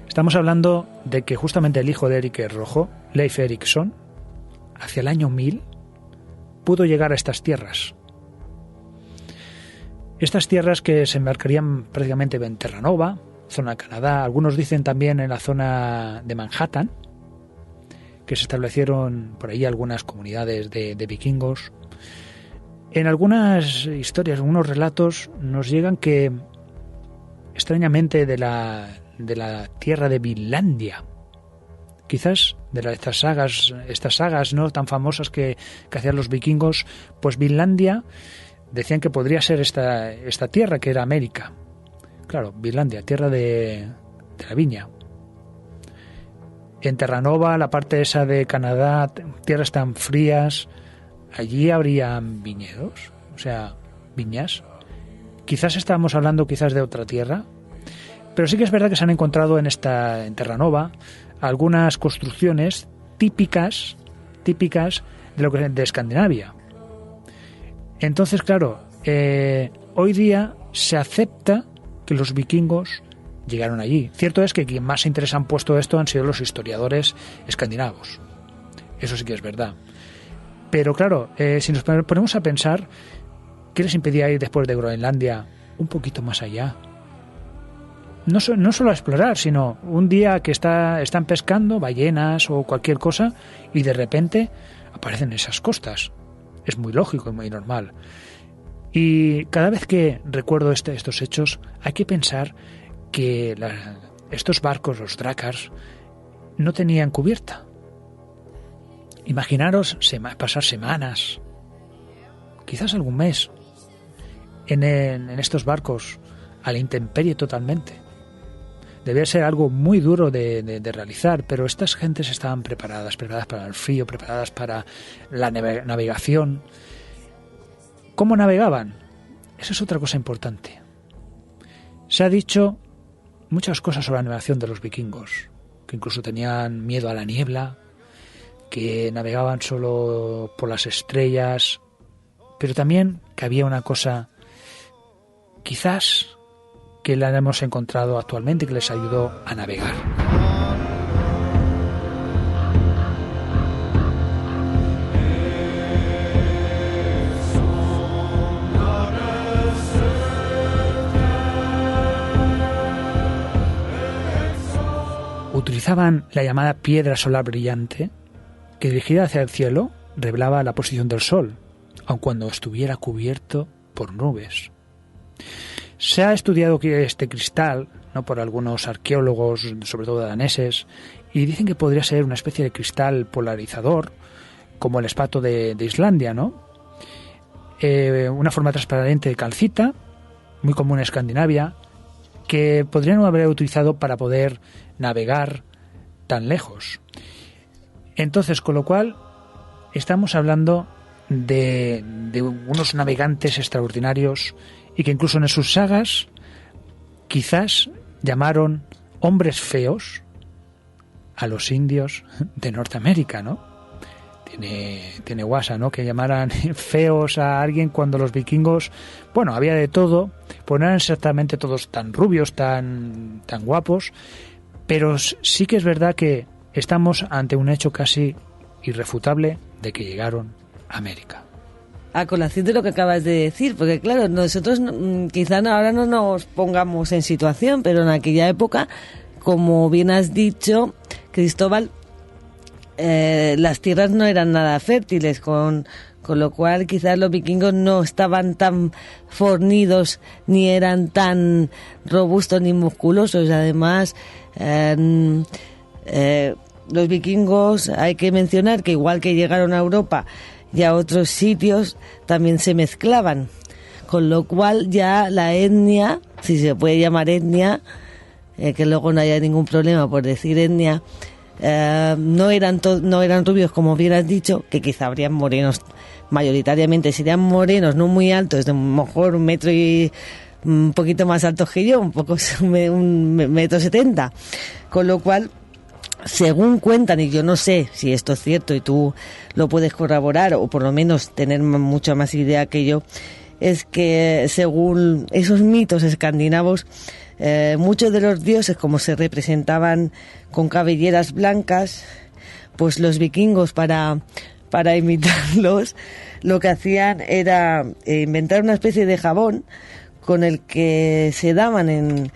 Speaker 5: Estamos hablando de que justamente el hijo de Eric el Rojo, Leif Erikson, hacia el año 1000, pudo llegar a estas tierras. Estas tierras que se embarcarían prácticamente en Terranova, zona de Canadá, algunos dicen también en la zona de Manhattan, que se establecieron por ahí algunas comunidades de vikingos. En algunas historias, en algunos relatos, nos llegan que, extrañamente, de la tierra de Vinlandia, quizás de estas sagas no tan famosas que hacían los vikingos, pues Vinlandia decían que podría ser esta tierra que era América. Claro, Vinlandia, tierra de la viña. En Terranova, la parte esa de Canadá, tierras tan frías, allí habrían viñedos, o sea, viñas. Quizás estamos hablando de otra tierra, pero sí que es verdad que se han encontrado en Terranova algunas construcciones típicas de Escandinavia. Entonces, claro, hoy día se acepta que los vikingos llegaron allí. Cierto es que quien más interés han puesto esto han sido los historiadores escandinavos. Eso sí que es verdad. Pero claro, si nos ponemos a pensar, ¿qué les impedía ir después de Groenlandia un poquito más allá? No solo a explorar, sino un día que están pescando ballenas o cualquier cosa y de repente aparecen esas costas. Es muy lógico y muy normal. Y cada vez que recuerdo estos hechos, hay que pensar que estos barcos, los drakars, no tenían cubierta. Imaginaros pasar semanas, quizás algún mes, en estos barcos a la intemperie totalmente. Debía ser algo muy duro de realizar, pero estas gentes estaban preparadas para el frío, preparadas para la navegación. ¿Cómo navegaban? Esa es otra cosa importante. Se ha dicho muchas cosas sobre la navegación de los vikingos, que incluso tenían miedo a la niebla, que navegaban solo por las estrellas, pero también que había una cosa, quizás, que la hemos encontrado actualmente, que les ayudó a navegar. Utilizaban la llamada piedra solar brillante, que dirigida hacia el cielo revelaba la posición del sol, aun cuando estuviera cubierto por nubes. Se ha estudiado este cristal, ¿no?, por algunos arqueólogos, sobre todo daneses, y dicen que podría ser una especie de cristal polarizador, como el espato de Islandia, ¿no? Una forma transparente de calcita, muy común en Escandinavia, que podrían haber utilizado para poder navegar tan lejos. Entonces, con lo cual, estamos hablando de unos navegantes extraordinarios y que incluso en sus sagas quizás llamaron hombres feos a los indios de Norteamérica, ¿no? Tiene guasa, ¿no?, que llamaran feos a alguien cuando los vikingos, bueno, había de todo, pues no eran exactamente todos tan rubios, tan guapos, Pero sí que es verdad que estamos ante un hecho casi irrefutable de que llegaron a América.
Speaker 4: A colación de lo que acabas de decir, porque claro, nosotros quizá ahora no nos pongamos en situación, pero en aquella época, como bien has dicho, Cristóbal, las tierras no eran nada fértiles, con lo cual quizás los vikingos no estaban tan fornidos, ni eran tan robustos ni musculosos. Además, los vikingos, hay que mencionar que igual que llegaron a Europa y a otros sitios, también se mezclaban, con lo cual ya la etnia, si se puede llamar etnia, que luego no haya ningún problema por decir etnia, no eran rubios, como bien has dicho, que quizá habrían morenos, mayoritariamente serían morenos, no muy altos, de a lo mejor 1 metro y un poquito más altos que yo, un metro 70, con lo cual, según cuentan, y yo no sé si esto es cierto y tú lo puedes corroborar o por lo menos tener mucha más idea que yo, es que según esos mitos escandinavos, muchos de los dioses, como se representaban con cabelleras blancas, pues los vikingos para imitarlos, lo que hacían era inventar una especie de jabón con el que se daban en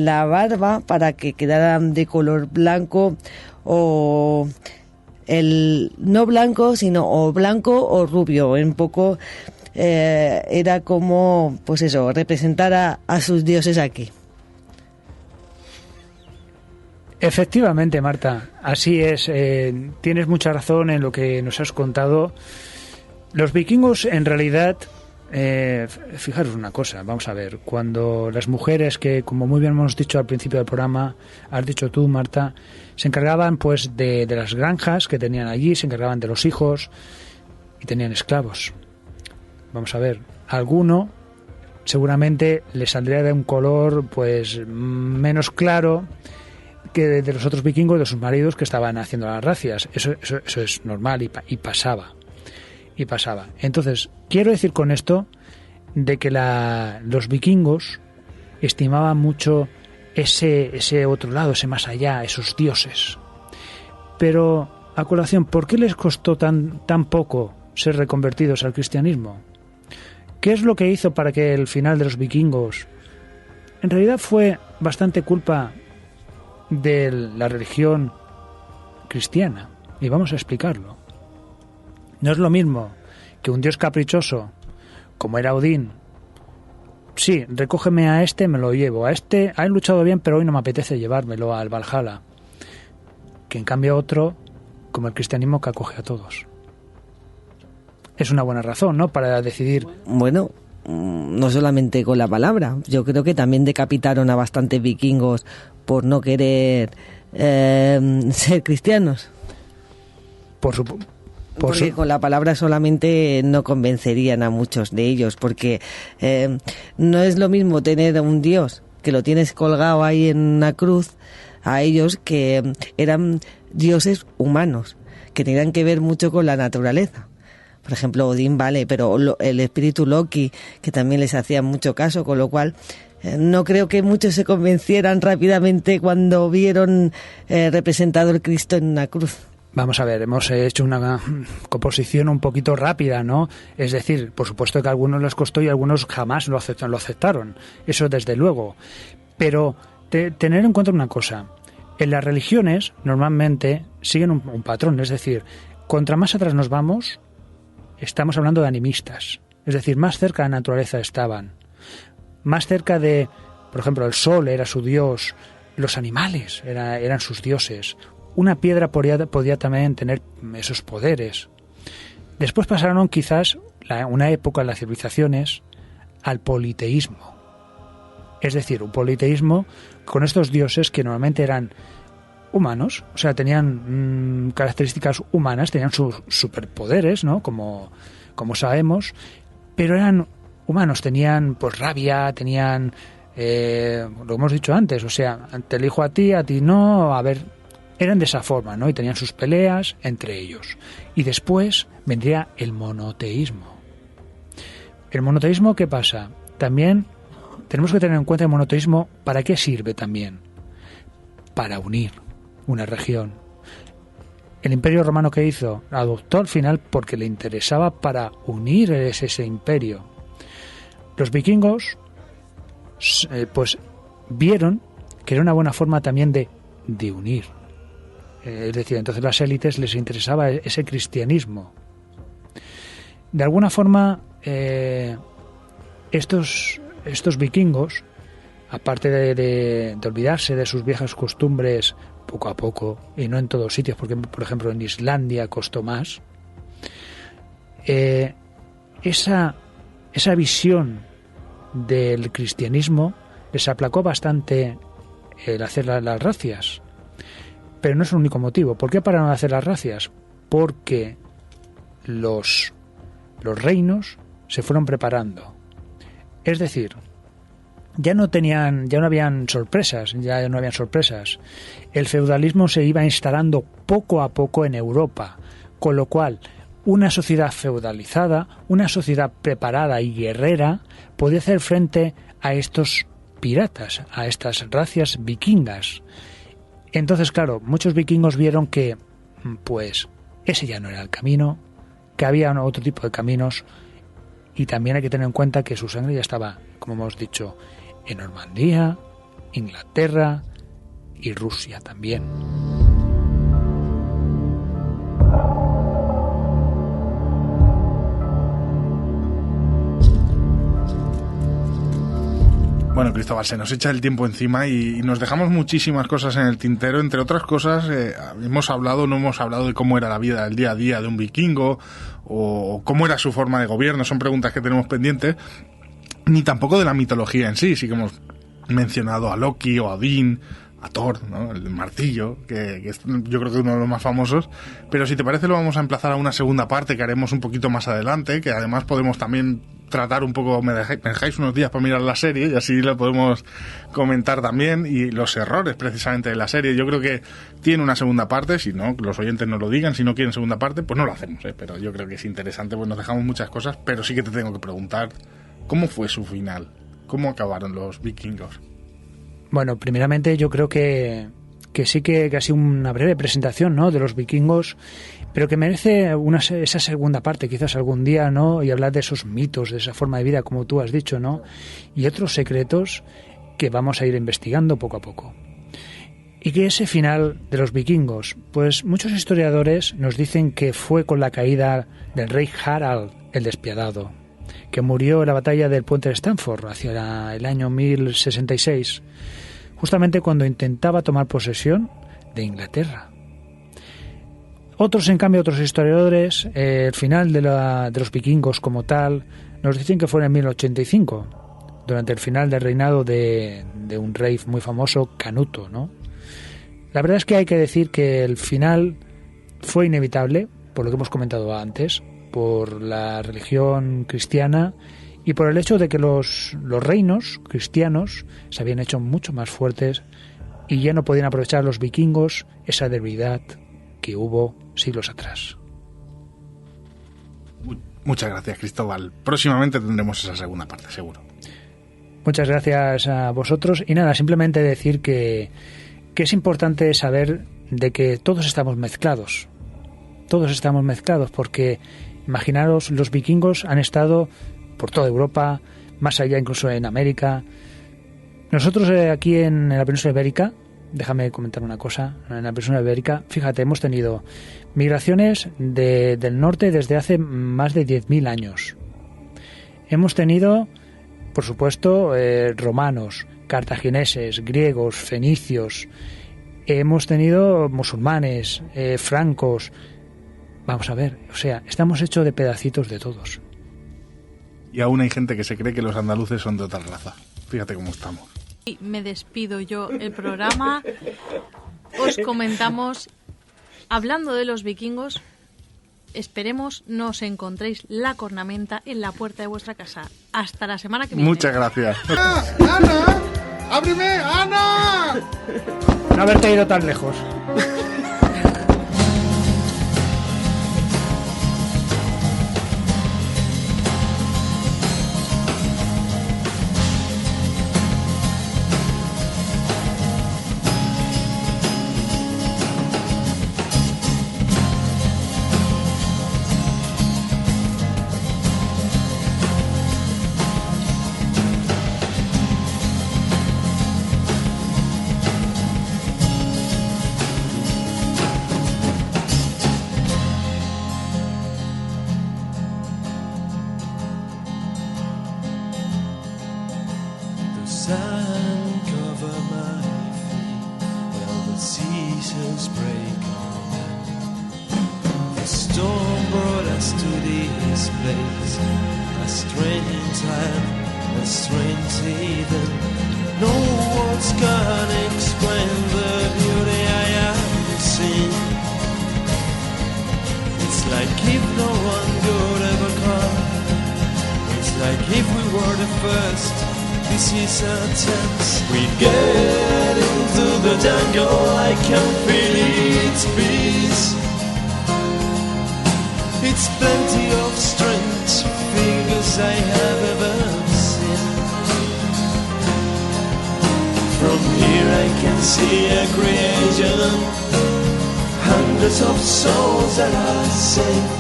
Speaker 4: la barba para que quedaran de color blanco, o no blanco, sino o blanco o rubio. Un poco era como, pues eso, representar a sus dioses aquí.
Speaker 5: Efectivamente, Marta, así es. Tienes mucha razón en lo que nos has contado. Los vikingos, en realidad, fijaros una cosa, vamos a ver, cuando las mujeres, que como muy bien hemos dicho al principio del programa, has dicho tú, Marta, se encargaban pues de las granjas que tenían allí, se encargaban de los hijos y tenían esclavos. Vamos a ver, alguno seguramente le saldría de un color pues menos claro que de los otros vikingos, de sus maridos que estaban haciendo las racias. Eso es normal y pasaba. Entonces, quiero decir con esto de que los vikingos estimaban mucho ese otro lado, ese más allá, esos dioses. Pero, a colación, ¿por qué les costó tan poco ser reconvertidos al cristianismo? ¿Qué es lo que hizo para que el final de los vikingos en realidad fue bastante culpa de la religión cristiana? Y vamos a explicarlo. No es lo mismo que un dios caprichoso, como era Odín, sí, recógeme a este, me lo llevo, a este, ha luchado bien, pero hoy no me apetece llevármelo al Valhalla, que en cambio otro, como el cristianismo, que acoge a todos. Es una buena razón, ¿no?, para decidir.
Speaker 4: Bueno, no solamente con la palabra, yo creo que también decapitaron a bastantes vikingos por no querer ser cristianos. Porque con la palabra solamente no convencerían a muchos de ellos, porque no es lo mismo tener a un dios que lo tienes colgado ahí en una cruz, a ellos que eran dioses humanos, que tenían que ver mucho con la naturaleza. Por ejemplo, Odín, vale, pero el espíritu Loki, que también les hacía mucho caso, con lo cual no creo que muchos se convencieran rápidamente cuando vieron representado el Cristo en una cruz.
Speaker 5: Vamos a ver, hemos hecho una composición un poquito rápida, ¿no? Es decir, por supuesto que a algunos les costó y a algunos jamás lo aceptaron. Eso desde luego. Pero tener en cuenta una cosa. En las religiones normalmente siguen un patrón. Es decir, contra más atrás nos vamos, estamos hablando de animistas. Es decir, más cerca de la naturaleza estaban. Más cerca de, por ejemplo, el sol era su dios. Los animales eran sus dioses. Una piedra podía también tener esos poderes. Después pasaron quizás una época en las civilizaciones al politeísmo. Es decir, un politeísmo con estos dioses que normalmente eran humanos, o sea, tenían características humanas, tenían sus superpoderes, ¿no?, como sabemos, pero eran humanos, tenían pues rabia, tenían lo hemos dicho antes, o sea, te elijo a ti no, a ver. Eran de esa forma, ¿no? Y tenían sus peleas entre ellos. Y después vendría el monoteísmo. ¿El monoteísmo qué pasa? También tenemos que tener en cuenta el monoteísmo, ¿para qué sirve también? para unir una región. El Imperio Romano, ¿qué hizo? Adoptó al final porque le interesaba para unir ese imperio. Los vikingos pues vieron que era una buena forma también de unir. Es decir, entonces las élites les interesaba ese cristianismo. De alguna forma, estos vikingos, aparte de olvidarse de sus viejas costumbres poco a poco, y no en todos sitios, porque por ejemplo en Islandia costó más, esa visión del cristianismo les aplacó bastante el hacer las racias. Pero no es el único motivo. ¿Por qué pararon de hacer las racias? Porque los reinos se fueron preparando. Es decir, ya no habían sorpresas. El feudalismo se iba instalando poco a poco en Europa, con lo cual una sociedad feudalizada, una sociedad preparada y guerrera, podía hacer frente a estos piratas, a estas racias vikingas. Entonces, claro, muchos vikingos vieron que, pues, ese ya no era el camino, que había otro tipo de caminos, y también hay que tener en cuenta que su sangre ya estaba, como hemos dicho, en Normandía, Inglaterra y Rusia también.
Speaker 2: Bueno, Cristóbal, se nos echa el tiempo encima y nos dejamos muchísimas cosas en el tintero. Entre otras cosas, no hemos hablado de cómo era la vida del día a día de un vikingo o cómo era su forma de gobierno. Son preguntas que tenemos pendientes. Ni tampoco de la mitología en sí. Sí que hemos mencionado a Loki o a Odín, a Thor, ¿no? El martillo, que es, yo creo que es uno de los más famosos. Pero si te parece, lo vamos a emplazar a una segunda parte que haremos un poquito más adelante, que además podemos también tratar un poco, me dejáis unos días para mirar la serie y así la podemos comentar también, y los errores precisamente de la serie. Yo creo que tiene una segunda parte, si no, los oyentes nos lo digan, si no quieren segunda parte, pues no lo hacemos, pero yo creo que es interesante, pues nos dejamos muchas cosas, pero sí que te tengo que preguntar, ¿cómo fue su final? ¿Cómo acabaron los vikingos?
Speaker 5: Bueno, primeramente yo creo que sí que ha sido una breve presentación, ¿no?, de los vikingos, pero que merece esa segunda parte, quizás algún día, ¿no?, y hablar de esos mitos, de esa forma de vida, como tú has dicho, ¿no?, y otros secretos que vamos a ir investigando poco a poco. ¿Y qué es ese final de los vikingos? Pues muchos historiadores nos dicen que fue con la caída del rey Harald el Despiadado, que murió en la batalla del puente de Stamford hacia el año 1066, justamente cuando intentaba tomar posesión de Inglaterra. Otros, en cambio, otros historiadores, el final de los vikingos como tal, nos dicen que fue en 1085, durante el final del reinado de un rey muy famoso, Canuto, ¿no? La verdad es que hay que decir que el final fue inevitable, por lo que hemos comentado antes, por la religión cristiana y por el hecho de que los reinos cristianos se habían hecho mucho más fuertes y ya no podían aprovechar los vikingos esa debilidad que hubo siglos atrás.
Speaker 2: Muchas gracias, Cristóbal. Próximamente tendremos esa segunda parte, seguro.
Speaker 5: Muchas gracias a vosotros y nada, simplemente decir que es importante saber de que todos estamos mezclados. Todos estamos mezclados porque imaginaros, los vikingos han estado por toda Europa, más allá incluso en América. Nosotros aquí en la península ibérica, déjame comentar una cosa, en la península ibérica, fíjate, hemos tenido migraciones del norte desde hace más de 10.000 años. Hemos tenido, por supuesto, romanos, cartagineses, griegos, fenicios, hemos tenido musulmanes, francos. Vamos a ver, o sea, estamos hechos de pedacitos de todos.
Speaker 2: Y aún hay gente que se cree que los andaluces son de otra raza. Fíjate cómo estamos.
Speaker 10: Me despido yo el programa. Os comentamos, hablando de los vikingos, esperemos no os encontréis la cornamenta en la puerta de vuestra casa. Hasta la semana que viene.
Speaker 2: Muchas gracias.
Speaker 11: ¡Ana! ¡Ábreme! ¡Ana!
Speaker 5: No haberte ido tan lejos.
Speaker 12: us to this place. A strange time, a strange heathen. No words can explain the beauty I have seen. It's like if no one could ever come. It's like if we were the first. This is a chance. We get into the jungle, I can feel its peace. It's plenty of strange figures I have ever seen. From here I can see a creation, hundreds of souls that are saved.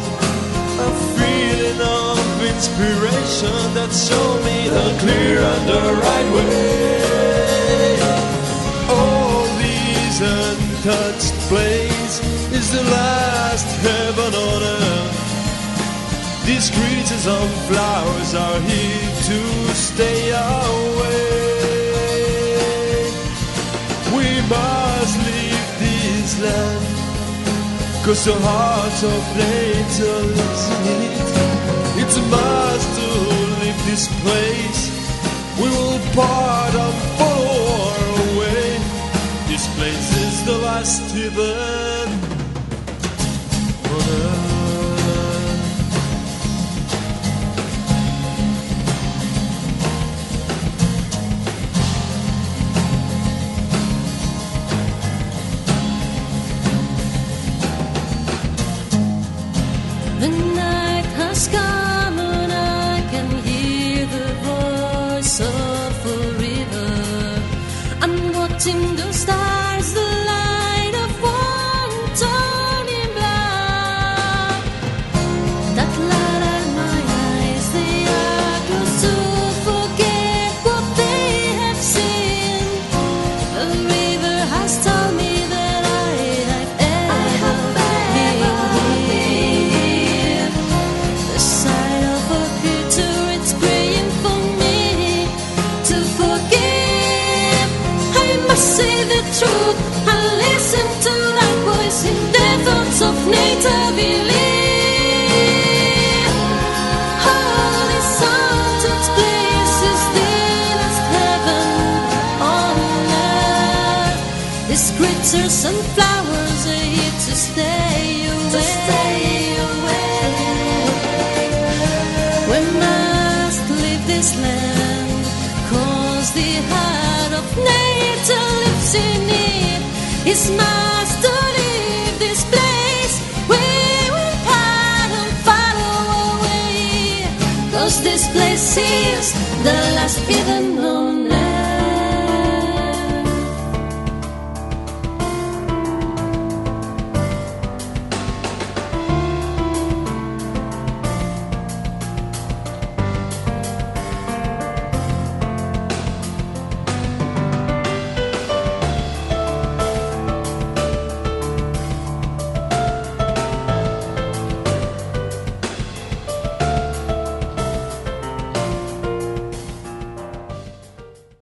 Speaker 12: A feeling of inspiration that showed me the clear and the right way. Oh, this untouched place is the last heaven on earth. These creatures and flowers are here to stay away. We must leave this land, 'cause the heart of nature lives in it. It's a must to leave this place. We will part and follow our way. This place is the last heaven on earth.
Speaker 13: The night has come and I can hear the voice of a river. I'm watching the stars, the light of one turning black. That light at my eyes, they are close to forget what they have seen. The river has told me that I have ever been. The sight of a creature, it's praying for me to forgive. I must say the truth and listen to that voice in the thoughts of nature believe. Holy untouched place is the last heaven on earth. These creatures and flowers are here to stay away. We must leave this land, 'cause the heart of nature lives in it. It's must to leave this place. We will part and follow away, 'cause this place is the last heaven on